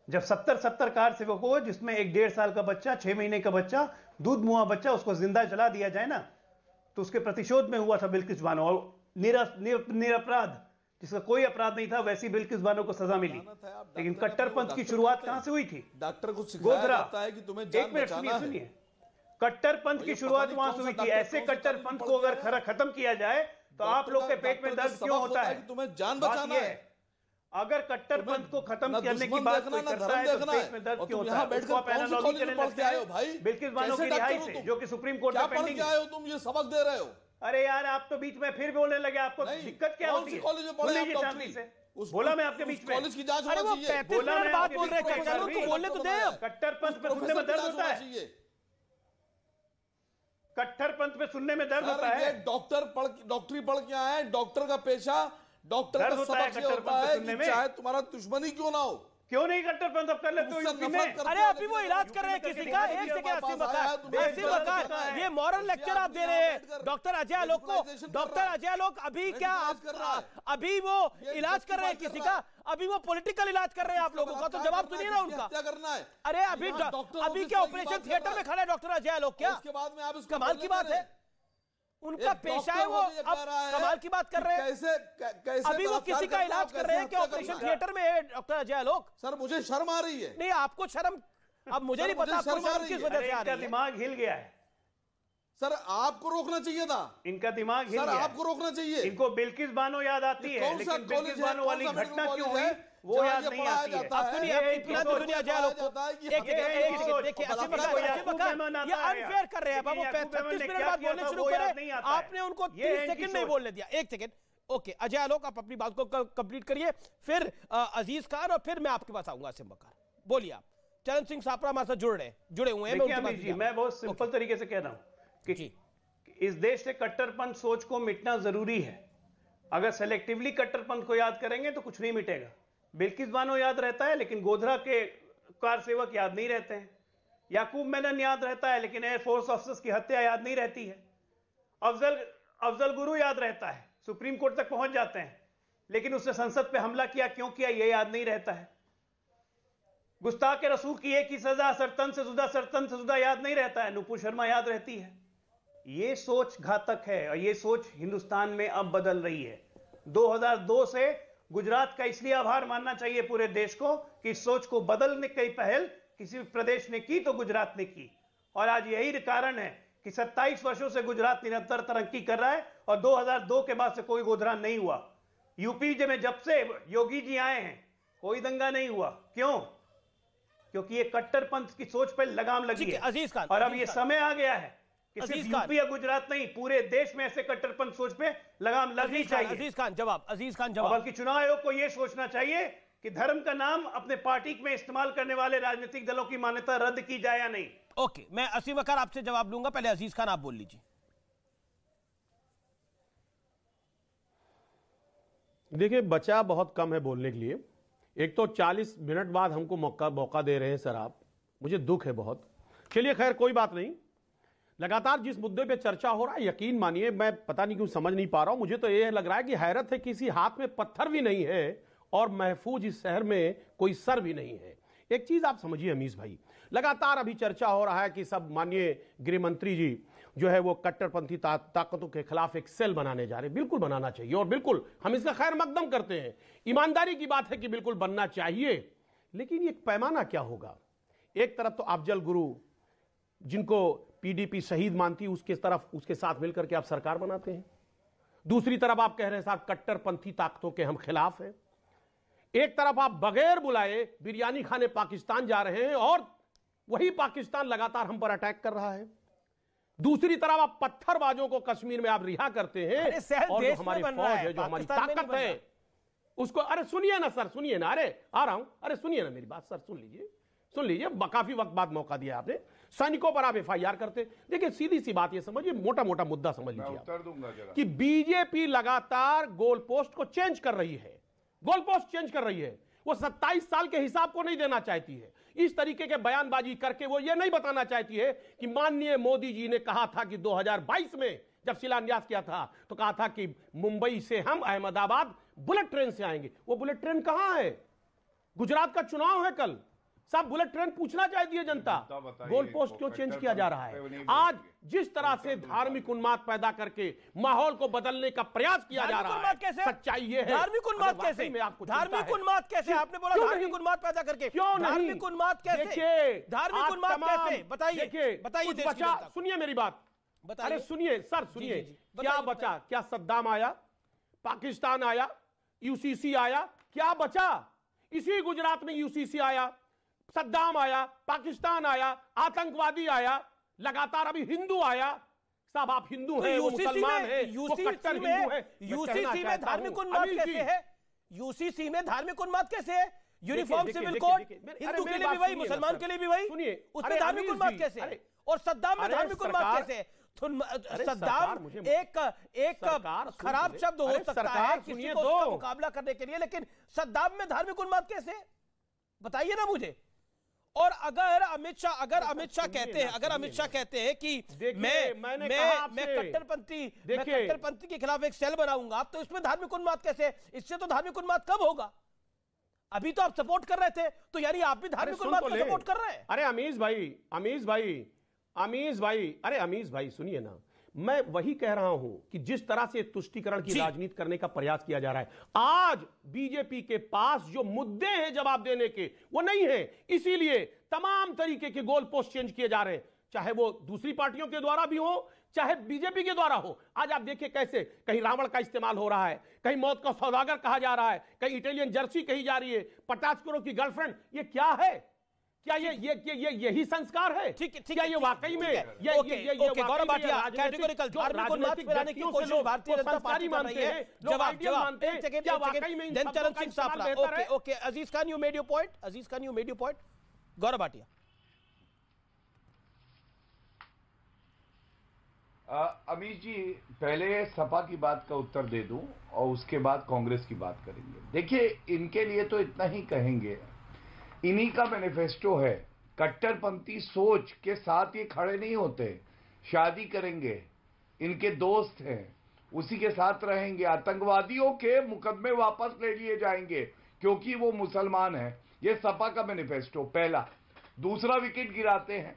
जब 70 कार सेवकों को, जिसमें एक 1.5 साल का बच्चा, 6 महीने का बच्चा, दूध मुआ बच्चा, उसको जिंदा जला दिया जाए ना, तो उसके प्रतिशोध में हुआ था बिल्किस बानो। और निरपराध, जिसका कोई अपराध नहीं था, वैसी बिल्किस बानो को सजा मिली। लेकिन कट्टरपंथ की शुरुआत कहां से हुई थी? डॉक्टर को सिखाया जाता है कि तुम्हें जान बचाना है। सुनिए, कट्टरपंथ की शुरुआत वहां से हुई थी। ऐसे कट्टरपंथ को अगर खत्म किया जाए तो आप लोग के पेट में दर्द क्यों होता है? तुम्हें जान बचाना है। अगर कट्टरपंथ को खत्म करने की बात कोई करता है तो पेट में दर्द क्यों होता है? उसको आप एनालॉजी करने लगते हैं बिल्किस बानो की रिहाई से, जो कि सुप्रीम कोर्ट में पेंडिंग है। तुम ये सबक दे रहे हो। अरे यार, आप तो बीच में फिर बोलने लगे। आपको दिक्कत क्या होती है? शांति से बोला मैं आपके बीच में। कॉलेज की जांच अरे वो 35 मिनट बात बोल रहे हैं, चलो तो बोलने तो दे। कट्टरपंथ पे सुनने में दर्द होता है। कट्टरपंथ पे सुनने में दर्द होता है। डॉक्टरी पढ़ के आए हैं, डॉक्टर का पेशा, डॉक्टर का सबक ये होता है कि चाहे तुम्हारा दुश्मनी क्यों ना हो। क्यों नहीं कट्टरपंथ अब कर लेते हो यूपी में? अरे अभी वो इलाज कर रहे हैं किसी का। एक सेकंड, असीम बकार, ये मॉरल लेक्चर आप दे रहे हैं डॉक्टर अजय आलोक को। डॉक्टर अजय आलोक अभी क्या अभी वो इलाज कर रहे हैं किसी का? अभी वो पॉलिटिकल इलाज कर रहे हैं आप लोगों का, तो जवाब सुनिए ना उनका। क्या करना है? अरे अभी क्या ऑपरेशन थिएटर में खड़ा है डॉक्टर अजय आलोक? क्या उसके बाद में आप कमाल की बात है, उनका पेशा है, वो अब कमाल की बात कर रहे हैं। कैसे अभी वो किसी का इलाज कर रहे हैं कि ऑपरेशन थिएटर में है डॉक्टर अजय आलोक। सर मुझे शर्म आ रही है। नहीं, आपको शर्म, अब मुझे नहीं पता आपको शर्म किस वजह से आ रही है। दिमाग हिल गया है सर, आपको रोकना चाहिए था। इनका दिमाग हिल गया। आपको रोकना चाहिए। इनको बिल्किस बानो याद आती है, लेकिन बिल्किस बानो वाली घटना क्यों हुई वो याद नहीं आती है। अब सुनिए, इतना तो दुनिया अजय आलोक को एक देखिए, असीम बकार ये अनफेयर कर रहे हैं। अब वो 35 मिनट बाद बोलने शुरू करें, आपने उनको 30 सेकंड नहीं बोलने दिया। एक सेकंड, ओके अजय आलोक, आप अपनी बात को कंप्लीट करिए, फिर अजीज खान, और फिर मैं आपके पास आऊंगा। असीम बकार बोलिए आप। चरण सिंह सापरा हमारे साथ जुड़े हुए हैं। मैं बहुत सिंपल तरीके से कह रहा हूं कि इस देश से कट्टरपंथ सोच को मिटना जरूरी है। अगर सेलेक्टिवली कट्टरपंथ को याद करेंगे तो कुछ नहीं मिटेगा। बिल्किस बानो याद रहता है, लेकिन गोधरा के कार सेवक याद नहीं रहते हैं। याकूब मेनन याद रहता है, लेकिन एयरफोर्स ऑफिसर्स की हत्या याद नहीं रहती है। अफजल गुरु याद रहता है, सुप्रीम कोर्ट तक पहुंच जाते हैं, लेकिन उसने संसद पे हमला किया क्यों किया यह याद नहीं रहता है। गुस्ताख के रसूल की एक ही सजा, सरतन से जुदा याद नहीं रहता है, नुपुर शर्मा याद रहती है। ये सोच घातक है और ये सोच हिंदुस्तान में अब बदल रही है। 2002 से गुजरात का इसलिए आभार मानना चाहिए पूरे देश को कि इस सोच को बदलने की पहल किसी प्रदेश ने की तो गुजरात ने की। और आज यही कारण है कि 27 वर्षों से गुजरात निरंतर तरक्की कर रहा है और 2002 के बाद से कोई गोधरा नहीं हुआ। यूपी में जब से योगी जी आए हैं कोई दंगा नहीं हुआ। क्यों? क्योंकि ये कट्टरपंथ की सोच पर लगाम लगी है। अजीज खान, और अब ये समय आ गया है कि सिर्फ यूपी या गुजरात नहीं, पूरे देश में ऐसे कट्टरपंथ सोच पे लगाम लगनी चाहिए। अजीज खान जवाब। बल्कि चुनाव आयोग को यह सोचना चाहिए कि धर्म का नाम अपने पार्टी में इस्तेमाल करने वाले राजनीतिक दलों की मान्यता रद्द की जाए या नहीं। ओके, मैं असीम बकार आपसे जवाब लूंगा, पहले अजीज खान आप बोल लीजिए। देखिए, बचा बहुत कम है बोलने के लिए। एक तो 40 मिनट बाद हमको मौका दे रहे हैं सर आप, मुझे दुख है बहुत। चलिए खैर कोई बात नहीं। लगातार जिस मुद्दे पे चर्चा हो रहा है, यकीन मानिए मैं पता नहीं क्यों समझ नहीं पा रहा हूं। मुझे तो यह लग रहा है कि हैरत है, किसी हाथ में पत्थर भी नहीं है और महफूज इस शहर में कोई सर भी नहीं है। एक चीज आप समझिए अमीश भाई, लगातार अभी चर्चा हो रहा है कि सब माननीय गृह मंत्री जी जो है वो कट्टरपंथी ताकतों के खिलाफ एक सेल बनाने जा रहे हैं। बिल्कुल बनाना चाहिए और बिल्कुल हम इसका खैर मकदम करते हैं। ईमानदारी की बात है कि बिल्कुल बनना चाहिए, लेकिन ये पैमाना क्या होगा? एक तरफ तो अफजल गुरु जिनको पीडीपी शहीद मानती है उसके साथ मिलकर के आप सरकार बनाते हैं। दूसरी तरफ आप कह रहे हैं साहब कट्टरपंथी ताकतों के हम खिलाफ हैं। एक तरफ आप बगैर बुलाए बिरयानी खाने पाकिस्तान जा रहे हैं और वही पाकिस्तान लगातार हम पर अटैक कर रहा है। दूसरी तरफ आप पत्थरबाजों को कश्मीर में आप रिहा करते हैं, और जो हमारी फौज है, जो हमारी ताकत है, उसको, अरे सुनिए ना सर, सुनिए ना, अरे आ रहा हूं, अरे सुनिए ना मेरी बात सर, सुन लीजिए, सुन लीजिए, काफी वक्त बाद मौका दिया आपने। सैनिकों पर आप एफआईआर करते, देखिए सीधी सी बात ये समझिए, मोटा मोटा मुद्दा समझ लीजिए, उत्तर दूंगा जरा, कि बीजेपी लगातार गोल पोस्ट को चेंज कर रही है, गोल पोस्ट चेंज कर रही है। वो 27 साल के हिसाब को नहीं देना चाहती है, इस तरीके के बयानबाजी करके वो ये नहीं बताना चाहती है कि माननीय मोदी जी ने कहा था कि 2022 में जब शिलान्यास किया था तो कहा था कि मुंबई से हम अहमदाबाद बुलेट ट्रेन से आएंगे। वो बुलेट ट्रेन कहां है? गुजरात का चुनाव है कल, सब बुलेट ट्रेन पूछना चाहती है जनता। गोल पोस्ट क्यों चेंज किया जा रहा है? आज जिस तरह से धार्मिक उन्माद पैदा करके माहौल को बदलने का प्रयास किया जा रहा है, सच्चाई ये है। धार्मिक उन्माद कैसे? धार्मिक उन्माद कैसे? आपने बोला धार्मिक उन्माद पैदा करके, क्यों नहीं? धार्मिक उन्माद कैसे? धार्मिक उन्माद कैसे? बताइए, बताइए देश की जनता को। सुनिए मेरी बात, अरे सुनिए सर, सुनिए, क्या बचा? क्या सद्दाम आया, पाकिस्तान आया, यूसीसी आया, क्या बचा? इसी गुजरात में यूसीसी आया, सद्दाम आया, पाकिस्तान आया, आतंकवादी आया, लगातार अभी हिंदू आया। साहब आप हिंदू हैं, वो मुसलमान हैं, वो कट्टर हिंदू हैं। यूसीसी में धार्मिक उन्माद कैसे है? यूसीसी में धार्मिक उन्माद कैसे है? यूनिफॉर्म सिविल कोड, हिंदू के लिए भी वही, मुसलमान के लिए भी वही, सुनिए, उसमें धार्मिक उन्माद कैसे है? और सद्दाम में धार्मिक उन्माद कैसे है? सद्दाम एक खराब शब्द हो सकता है किसी को उसका मुकाबला करने के लिए, लेकिन सद्दाम में धार्मिक उन्माद कैसे? बताइए ना मुझे। और अगर अमित शाह कहते हैं, अगर अमित शाह कहते हैं कि मैं कट्टरपंथी के खिलाफ एक सेल बनाऊंगा, तो इसमें धार्मिक उन्माद कैसे? इससे तो धार्मिक उन्माद कब होगा? अभी तो आप सपोर्ट कर रहे थे, तो यानी आप भी धार्मिक उन्माद को सपोर्ट कर रहे हैं। अरे अमीश भाई सुनिए ना, मैं वही कह रहा हूं कि जिस तरह से तुष्टीकरण की राजनीति करने का प्रयास किया जा रहा है, आज बीजेपी के पास जो मुद्दे हैं जवाब देने के, वो नहीं है। इसीलिए तमाम तरीके के गोल पोस्ट चेंज किए जा रहे हैं, चाहे वो दूसरी पार्टियों के द्वारा भी हो, चाहे बीजेपी के द्वारा हो। आज आप देखिए कैसे कहीं रावण का इस्तेमाल हो रहा है, कहीं मौत का सौदागर कहा जा रहा है, कहीं इटालियन जर्सी कही जा रही है, 50 करोड़ की गर्लफ्रेंड। ये क्या है? क्या यही संस्कार है? क्या ये वाकई में गौरव भाटिया कैटेगोरिकल धार्मिक उन्माद फैलाने की कोशिश भारतीय जनता पार्टी कर रही है? जवाब क्या वाकई में? Charan Singh Sapla, okay Aziz Khan, you made your point, Aziz Khan you made your point. Gaurav Bhatia, Amish ji, पहले सपा की बात का उत्तर दे दूं और उसके बाद कांग्रेस की बात करेंगे। देखिए, इनके लिए तो इतना ही कहेंगे, इन्हीं का मैनिफेस्टो है। कट्टरपंथी सोच के साथ ये खड़े नहीं होते, शादी करेंगे, इनके दोस्त हैं, उसी के साथ रहेंगे। आतंकवादियों के मुकदमे वापस ले लिए जाएंगे क्योंकि वो मुसलमान हैं। ये सपा का मैनिफेस्टो पहला। दूसरा विकेट गिराते हैं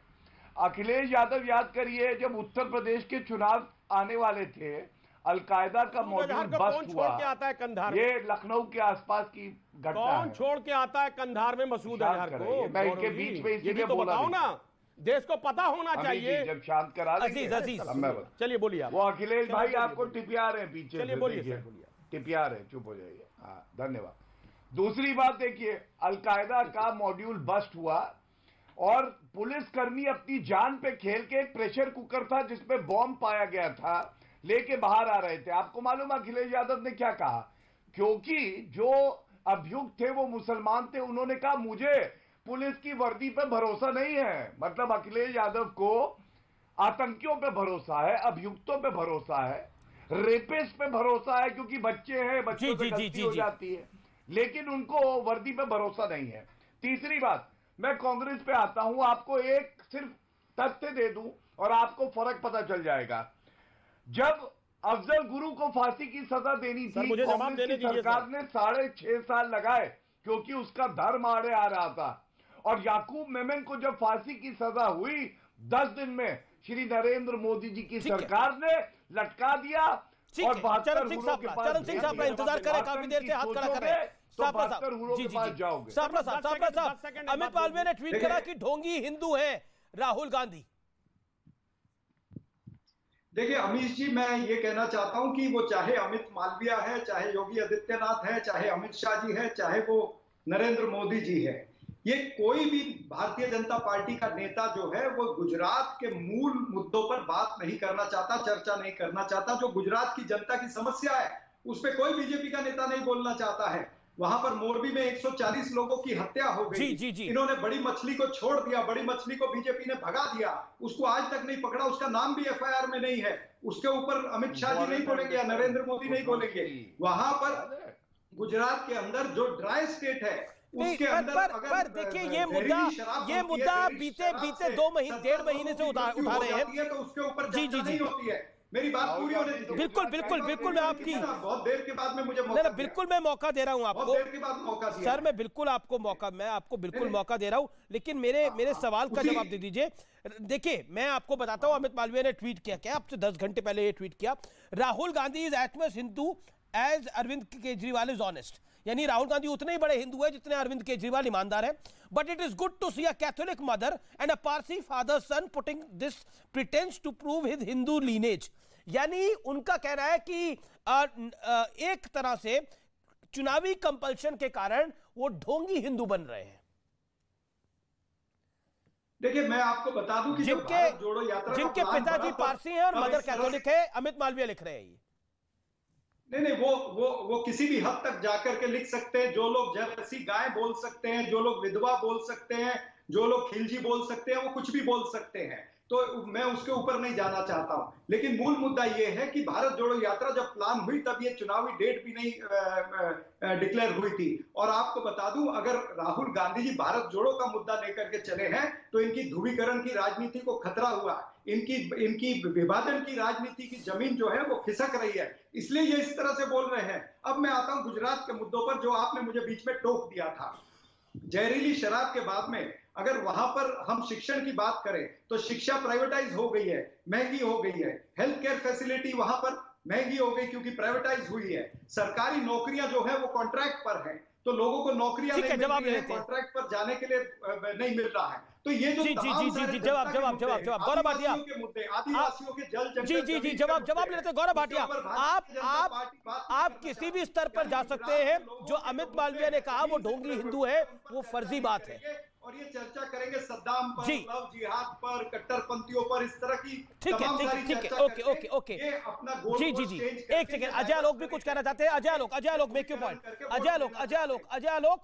अखिलेश यादव। याद करिए, जब उत्तर प्रदेश के चुनाव आने वाले थे, अलकायदा का मॉड्यूल बस्ट हुआ। के आता है कंधार, ये लखनऊ के आसपास की घटना कौन छोड़ के आता है कंधार में मसूद अजहर को? मैं इनके बीच में इसीलिए तो बताओ ना, देश को पता होना चाहिए। जब शांत करा चलिए बोलिए। वो अखिलेश भाई आपको टिपिया रहे हैं पीछे, चलिए बोलिए, टिपिया रहे, चुप हो जाइए। हाँ, धन्यवाद। दूसरी बात देखिए, अलकायदा का मॉड्यूल बस्ट हुआ और पुलिसकर्मी अपनी जान पे खेल के, एक प्रेशर कुकर था जिसमें बॉम्ब पाया गया था, लेके बाहर आ रहे थे। आपको मालूम है अखिलेश यादव ने क्या कहा? क्योंकि जो अभियुक्त थे वो मुसलमान थे, उन्होंने कहा मुझे पुलिस की वर्दी पे भरोसा नहीं है। मतलब अखिलेश यादव को आतंकियों पे भरोसा है, अभियुक्तों पे भरोसा है, रेपिस्ट पे भरोसा है, क्योंकि बच्चे हैं, बच्चों से गलती हो जाती है, लेकिन उनको वर्दी पे भरोसा नहीं है। तीसरी बात, मैं कांग्रेस पे आता हूं, आपको एक सिर्फ तथ्य दे दूं और आपको फर्क पता चल जाएगा। जब अफजल गुरु को फांसी की सजा देनी थी, कांग्रेस की सरकार ने 6.5 साल लगाए क्योंकि उसका धर्म आड़े आ रहा था। और याकूब मेमन को जब फांसी की सजा हुई, 10 दिन में श्री नरेंद्र मोदी जी की सरकार ने लटका दिया। और चरण सिंह साहब इंतजार करें, काफी देर से हाथ खड़ा कर रहे हैं। अमित मालवीय ने ट्वीट करा कि ढोंगी हिंदू है राहुल गांधी। देखिए अमीश जी, मैं ये कहना चाहता हूं कि वो चाहे अमित मालवीय है, चाहे योगी आदित्यनाथ है, चाहे अमित शाह जी है, चाहे वो नरेंद्र मोदी जी है, ये कोई भी भारतीय जनता पार्टी का नेता जो है वो गुजरात के मूल मुद्दों पर बात नहीं करना चाहता, चर्चा नहीं करना चाहता। जो गुजरात की जनता की समस्या है उस पर कोई बीजेपी का नेता नहीं बोलना चाहता है। वहां पर मोरबी में 140 लोगों की हत्या हो गई। जी। इन्होंने बड़ी मछली को छोड़ दिया, बड़ी मछली को बीजेपी ने भगा दिया, उसको आज तक नहीं पकड़ा, उसका नाम भी एफआईआर में नहीं है। उसके ऊपर अमित शाह जी नहीं बोलेंगे या नरेंद्र मोदी नहीं बोलेंगे। वहां पर गुजरात के अंदर जो ड्राई स्टेट है उसके अंदर पर देखिए ये मुद्दा बीते 1.5 महीने से उठा रहे हैं, तो उसके ऊपर चर्चा नहीं होती है। मेरी बात पूरी होने दीजिए। बिल्कुल मैं आपकी बहुत देर के बाद में मुझे बिल्कुल मैं मौका दे रहा हूं आपको, बहुत देर के बाद मौका दिया सर। मैं आपको बिल्कुल मौका दे रहा हूं, लेकिन मेरे सवाल का जवाब दे दीजिए। देखिए मैं आपको बताता हूं, अमित मालवीय ने ट्वीट किया, क्या आपसे 10 घंटे पहले ये ट्वीट किया, Rahul Gandhi is as much Hindu as Arvind Kejriwal is honest. यानी राहुल गांधी उतने ही बड़े हिंदू है जितने अरविंद केजरीवाल ईमानदार है। But it is good to see a Catholic mother and a Parsi father son putting this pretence to prove his Hindu lineage. यानी उनका कहना है कि एक तरह से चुनावी कंपल्शन के कारण वो ढोंगी हिंदू बन रहे हैं। देखिए मैं आपको बता दूं कि जिनके पिताजी पारसी हैं और मदर कैथोलिक है, अमित मालवीय लिख रहे हैं ये। नहीं वो किसी भी हद तक जाकर के लिख सकते हैं। जो लोग जर्सी गाय बोल सकते हैं, जो लोग विधवा बोल सकते हैं, जो लोग खिलजी बोल सकते हैं, वो कुछ भी बोल सकते हैं। तो मैं उसके ऊपर नहीं जाना चाहता हूं, लेकिन मूल मुद्दा ये है कि भारत जोड़ो यात्रा जब प्लान हुई तब ये चुनावी डेट भी नहीं डिक्लेयर हुई थी। और आपको बता दूं, अगर राहुल गांधी जी भारत जोड़ो का मुद्दा लेकर के चले हैं तो इनकी ध्रुवीकरण की राजनीति को खतरा हुआ, इनकी विभाजन की राजनीति की जमीन जो है वो खिसक रही है, इसलिए ये इस तरह से बोल रहे हैं। अब मैं आता हूं गुजरात के मुद्दों पर, जो आपने मुझे बीच में टोक दिया था। जहरीली शराब के बाद में अगर वहां पर हम शिक्षण की बात करें तो शिक्षा प्राइवेटाइज हो गई है, महंगी हो गई है। हेल्थ केयर फैसिलिटी वहां पर महंगी हो गई क्योंकि प्राइवेटाइज हुई है। सरकारी नौकरियां जो है वो कॉन्ट्रैक्ट पर है, तो लोगों को नौकरियां नहीं मिल रही है, कॉन्ट्रैक्ट पर जाने के लिए नहीं मिल रहा है। तो ये जो जवाब गौरव भाटिया के मुद्दे, आदिवासियों के जल जवाब ले लेते गौरव भाटिया। आप किसी भी स्तर पर जा सकते हैं। जो अमित मालवीय ने कहा वो ढोंगी हिंदू है, वो फर्जी बात है। और ये चर्चा करेंगे सद्दाम पर, लव जिहाद पर, कट्टरपंथियों पर, इस तरह की ठीक है। ओके ये अपना जी एक सेकंड। अजय आलोक भी कुछ कहना चाहते हैं। Ajay Alok make your point. Ajay Alok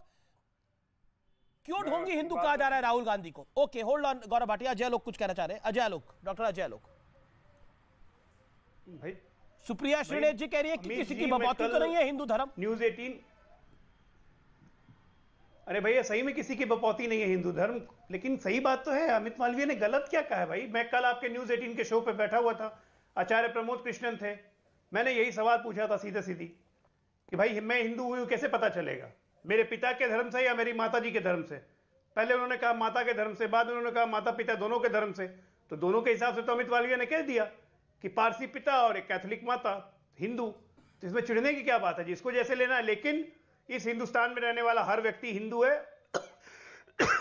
क्यों ढोंगी हिंदू कहा जा रहा है राहुल गांधी को? Okay hold on Gaurav Bhatia, Ajay Alok कुछ कहना चाह रहे हैं। अजय आलोक, डॉक्टर अजय आलोक। भाई सुप्रिया श्रीनेश जी कह रही है कि किसी की बपौती तो नहीं है हिंदू धर्म। न्यूज 18, अरे भैया सही में किसी की बपौती नहीं है हिंदू धर्म, लेकिन सही बात तो है। अमित मालवीय ने गलत क्या कहा है भाई? मैं कल आपके न्यूज 18 के शो पे बैठा हुआ था, आचार्य प्रमोद कृष्णन थे, मैंने यही सवाल पूछा था सीधे सीधी कि भाई मैं हिंदू हूं कैसे पता चलेगा, मेरे पिता के धर्म से या मेरी माता जी के धर्म से? पहले उन्होंने कहा माता के धर्म से, बाद में उन्होंने कहा माता पिता दोनों के धर्म से। तो दोनों के हिसाब से तो अमित मालवीय ने कह दिया कि पारसी पिता और एक कैथोलिक माता, हिंदू। तो इसमें चिढ़ने की क्या बात है? जिसको जैसे लेना है। लेकिन इस हिंदुस्तान में रहने वाला हर व्यक्ति हिंदू है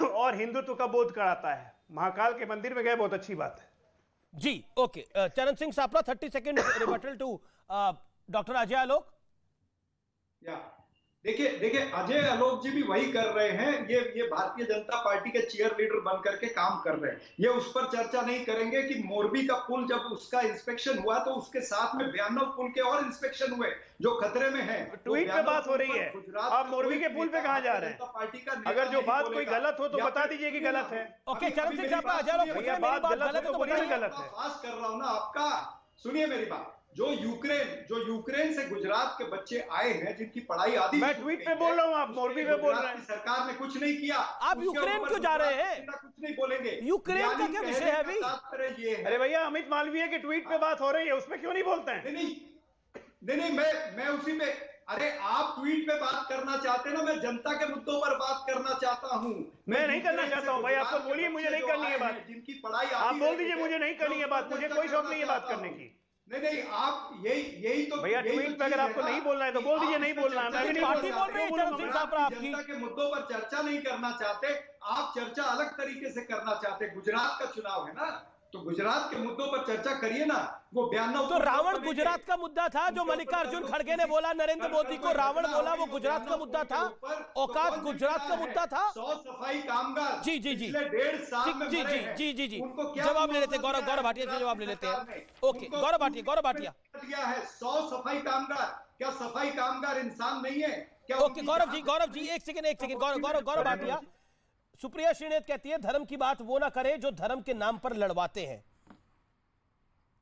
और हिंदुत्व का बोध कराता है। महाकाल के मंदिर में गए, बहुत अच्छी बात है जी। Okay Charan Singh Sapra, 30 second rebuttal to doctor Ajay Alok. देखिए अजय आलोक जी भी वही कर रहे हैं। ये भारतीय जनता पार्टी के चीयर लीडर बन करके काम कर रहे हैं। ये उस पर चर्चा नहीं करेंगे कि मोरबी का पुल जब उसका इंस्पेक्शन हुआ तो उसके साथ में 92 पुल के और इंस्पेक्शन हुए जो खतरे में है। ट्वीट पे बात हो रही है, आप मोरबी के पुल पे कहां जा रहे हैं? पार्टी का अगर जो बात कोई गलत हो तो बता दीजिए कि गलत है। ओके चरण सिंह सापरा, अजय आलोक भैया बात गलत है तो बोलिए गलत है। पास कर रहा हूं ना आपका, सुनिए मेरी बात। जो यूक्रेन से गुजरात के बच्चे आए हैं जिनकी पढ़ाई आदि, मैं ट्वीट पे बोल रहा हूँ, आप मोरबी पे बोल रहे हैं। सरकार ने कुछ नहीं किया। आप यूक्रेन क्यों जा रहे हैं? कुछ नहीं बोलेंगे। यूक्रेन का क्या विषय है अभी? अरे भैया अमित मालवीय के ट्वीट पे बात हो रही है, उसमें क्यों नहीं बोलते हैं? नहीं मैं उसी पे, अरे आप ट्वीट पे बात करना चाहते हैं ना, मैं जनता के मुद्दों पर बात करना चाहता हूँ। मैं नहीं करना चाहता हूँ भाई, आप तो बोलिए मुझे नहीं करनी है बात। जिनकी पढ़ाई आप बोल दीजिए मुझे नहीं करनी है बात, मुझे कोई शौक नहीं है बात करने की। नहीं आप यही तो भैया ट्वीट पे अगर आपको नहीं बोलना है तो बोल दीजिए नहीं बोलना है। मैं भी नहीं जनता के मुद्दों पर चर्चा नहीं करना चाहते, आप चर्चा अलग तरीके से करना चाहते। गुजरात का चुनाव है ना, तो गुजरात के मुद्दों पर चर्चा करिए ना। वो 92 तो रावण गुजरात का मुद्दा था जो मल्लिकार्जुन खड़गे ने बोला, नरेंद्र मोदी को रावण बोला, वो गुजरात का मुद्दा था। औकात गुजरात का मुद्दा था। 100 सफाई कामगार जी जी जी पिछले 1.5 साल में जी मरे जी हैं। जी जी जी उनको क्या जवाब ले लेते हैं। गौरव भाटिया से जवाब ले लेते हैं। ओके, गौरव भाटिया दिया है 100 सफाई कामगार। क्या सफाई कामगार इंसान नहीं है क्या? ओके, गौरव जी एक सेकंड। गौरव भाटिया, सुप्रिया श्रीनेत कहती है धर्म की बात वो ना करे जो धर्म के नाम पर लड़वाते हैं,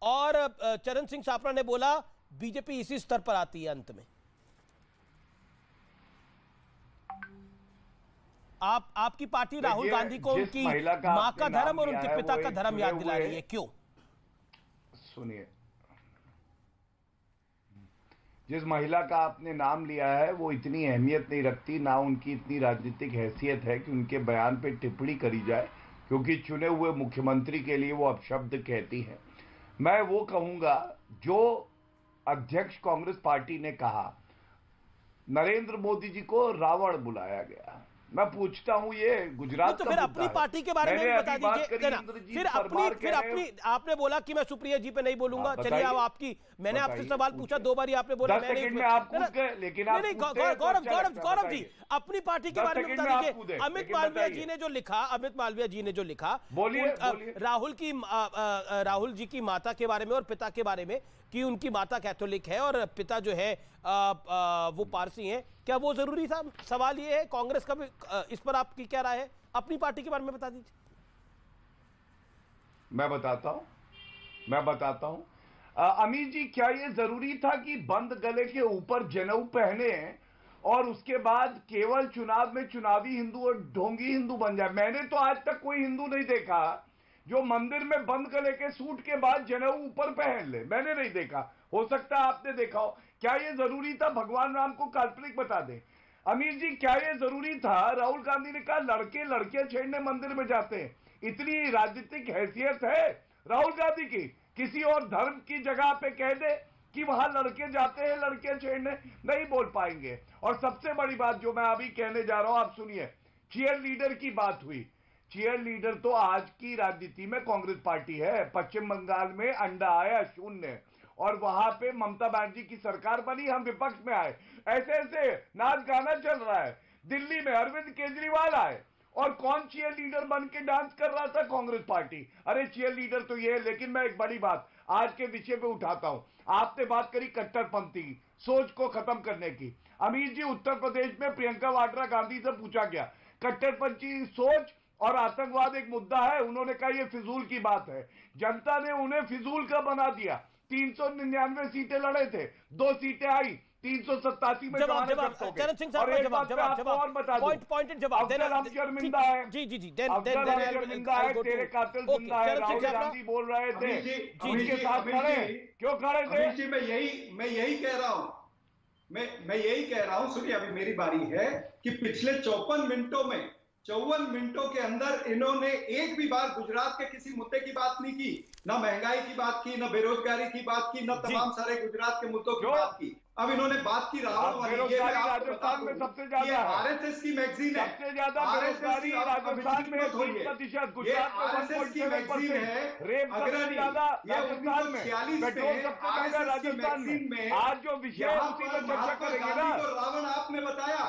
और चरण सिंह सापरा ने बोला बीजेपी इसी स्तर पर आती है अंत में। आपकी पार्टी राहुल गांधी को उनकी मां का धर्म और उनके पिता का धर्म याद दिला रही है, क्यों? सुनिए, जिस महिला का आपने नाम लिया है वो इतनी अहमियत नहीं रखती, ना उनकी इतनी राजनीतिक हैसियत है कि उनके बयान पे टिप्पणी करी जाए, क्योंकि चुने हुए मुख्यमंत्री के लिए वो अपशब्द कहती हैं। मैं वो कहूंगा जो अध्यक्ष कांग्रेस पार्टी ने कहा, नरेंद्र मोदी जी को रावण बुलाया गया। मैं पूछता हूं ये गुजरात तो फिर अपनी पार्टी के बारे में बता दीजिए। फिर अपनी आपने बोला कि मैं सुप्रिया जी पे नहीं बोलूंगा। चलिए अब आपकी, मैंने आपसे सवाल पूछा 2 बार, आपने बोला मैं नहीं। गौरव जी अपनी पार्टी के बारे में बता दीजिए। अमित मालवीय जी ने जो लिखा राहुल जी की माता के बारे में और पिता के बारे में कि उनकी माता कैथोलिक है और पिता जो है वो पारसी हैं, क्या वो जरूरी था? सवाल ये है, कांग्रेस का भी इस पर आपकी क्या राय है? अपनी पार्टी के बारे में बता दीजिए। मैं बताता हूं अमीर जी, क्या ये जरूरी था कि बंद गले के ऊपर जनेऊ पहने और उसके बाद केवल चुनाव में चुनावी हिंदू और ढोंगी हिंदू बन जाए? मैंने तो आज तक कोई हिंदू नहीं देखा जो मंदिर में बंद गले के सूट के बाद जनेऊ ऊपर पहन ले। मैंने नहीं देखा, हो सकता है आपने देखा हो। क्या ये जरूरी था भगवान राम को काल्पनिक बता दे? अमीर जी, क्या ये जरूरी था? राहुल गांधी ने कहा लड़के लड़कियां छेड़ने मंदिर में जाते हैं। इतनी राजनीतिक हैसियत है राहुल गांधी की, किसी और धर्म की जगह पे कह दे कि वहां लड़के जाते हैं लड़कियां छेड़ने, नहीं बोल पाएंगे। और सबसे बड़ी बात जो मैं अभी कहने जा रहा हूं, आप सुनिए। चीयर लीडर की बात हुई। चीयर लीडर तो आज की राजनीति में कांग्रेस पार्टी है। पश्चिम बंगाल में अंडा आया 0 और वहां पे ममता बनर्जी की सरकार बनी, हम विपक्ष में आए, ऐसे नाच गाना चल रहा है। दिल्ली में अरविंद केजरीवाल आए और कौन चीयर लीडर बन के डांस कर रहा था? कांग्रेस पार्टी। अरे चीयर लीडर तो ये है। लेकिन मैं एक बड़ी बात आज के विषय पे उठाता हूं। आपने बात करी कट्टरपंथी सोच को खत्म करने की। अमीर जी, उत्तर प्रदेश में प्रियंका वाड्रा गांधी से पूछा गया कट्टरपंथी सोच और आतंकवाद एक मुद्दा है, उन्होंने कहा ये फिजूल की बात है। जनता ने उन्हें फिजूल का बना दिया। 399 सीटें लड़े थे, 2 सीटें आई, 387 में चरण सिंह साहब शर्मिंदा है। जी शर्मिंदा है, तेरे कातिल जिंदा है। राहुल गांधी बोल रहे थे उनके साथ खड़े, क्यों खड़े थे? मैं यही कह रहा हूं। मैं यही कह रहा हूं। सुनिए, अभी मेरी बारी है कि पिछले 54 मिनटों के अंदर इन्होंने एक भी बार गुजरात के किसी मुद्दे की बात नहीं की। ना महंगाई की बात की, ना बेरोजगारी की बात की, ना तमाम सारे गुजरात के मुद्दों की बात की। अब इन्होंने बात की राहुल वाली। राजस्थान में सबसे ज्यादा आरएसएस की मैगजीन है, सबसे ज्यादा बेरोजगारी राजस्थान में 20%, गुजरात में 1.7% है। रेप सबसे ज्यादा राजस्थान में, पेट्रोल सबसे महंगा राजस्थान में। आज जो विषय उसी पर चर्चा करेंगे ना। रावण आपने बताया,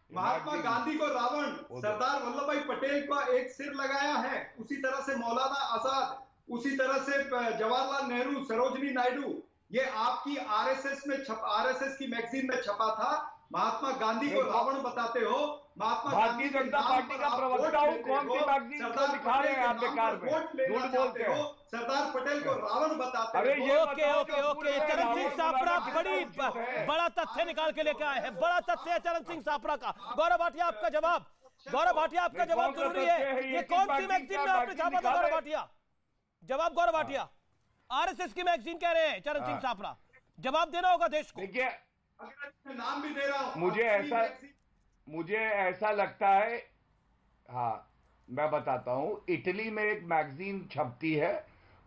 महात्मा गांधी को रावण, सरदार वल्लभ भाई पटेल का एक सिर लगाया है, उसी तरह से मौलाना आजाद, उसी तरह से जवाहरलाल नेहरू, सरोजनी नायडू, ये आपकी आरएसएस की मैगजीन में छपा था। महात्मा गांधी को रावण बताते हो। महात्मा भारतीय जनता पार्टी का प्रवक्ता हूं, कौन सी मैगजीन को दिखा रहे हैं आप बेकार में, झूठ बोलते हो। सरदार पटेल को रावण बताते हो। ओके, चरण सिंह सापरा बड़ा तथ्य निकाल के लेके आए हैं। बड़ा तथ्य है चरण सिंह सापरा का। गौरव भाटिया, आपका जवाब। गौरव भाटिया, आपका जवाब जरूरी है। ये कौन सी मैगजीन में आपने छापा था? गौरव भाटिया, जवाब। गौरव भाटिया, आरएसएस की मैगजीन कह रहे हैं चरण सिंह सापरा, जवाब देना होगा देश को। देखिए, नाम भी दे रहा हूं। मुझे ऐसा लगता है, हाँ मैं बताता हूं। इटली में एक मैगजीन छपती है,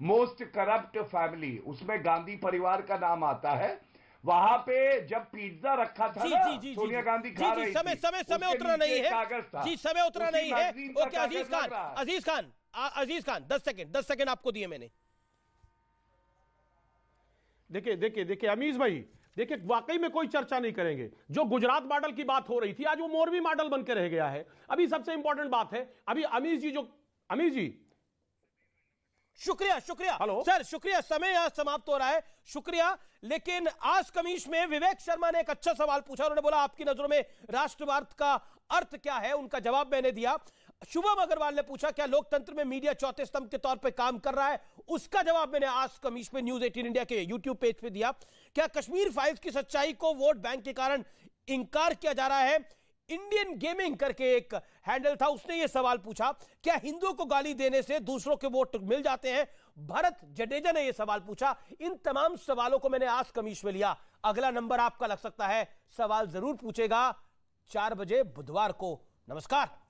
मोस्ट करप्ट फैमिली, उसमें गांधी परिवार का नाम आता है। वहां पे जब पिज्जा रखा था ना, सोनिया गांधी खा रही थी, समय उतना नहीं है जी, समय उतना नहीं है। ओके, अजीज खान, अजीज खान 10 सेकंड आपको दिए मैंने। देखिए अमीज भाई, देखिए वाकई में कोई चर्चा नहीं करेंगे। जो गुजरात मॉडल की बात हो रही थी, आज वो मोरबी मॉडल बन के रह गया है। अभी सबसे इंपॉर्टेंट बात है, अभी अमीज जी शुक्रिया सर, शुक्रिया। समय यहां समाप्त हो रहा है, शुक्रिया। लेकिन आज कमीश में विवेक शर्मा ने एक अच्छा सवाल पूछा। उन्होंने बोला आपकी नजरों में राष्ट्रवाद का अर्थ क्या है, उनका जवाब मैंने दिया। शुभम अग्रवाल ने पूछा क्या लोकतंत्र में मीडिया चौथे स्तंभ के तौर पे काम कर रहा है, उसका जवाब मैंने आज कमीश पे न्यूज 18 इंडिया के यूट्यूब पेज पे दिया। क्या कश्मीर फाइल्स की सच्चाई को वोट बैंक के कारण इंकार किया जा रहा है, इंडियन गेमिंग करके एक हैंडल था, उसने यह सवाल पूछा। क्या हिंदुओं को गाली देने से दूसरों के वोट मिल जाते हैं, भरत जडेजा ने यह सवाल पूछा। इन तमाम सवालों को मैंने आज कमीश में लिया। अगला नंबर आपका लग सकता है, सवाल जरूर पूछेगा 4 बजे बुधवार को। नमस्कार।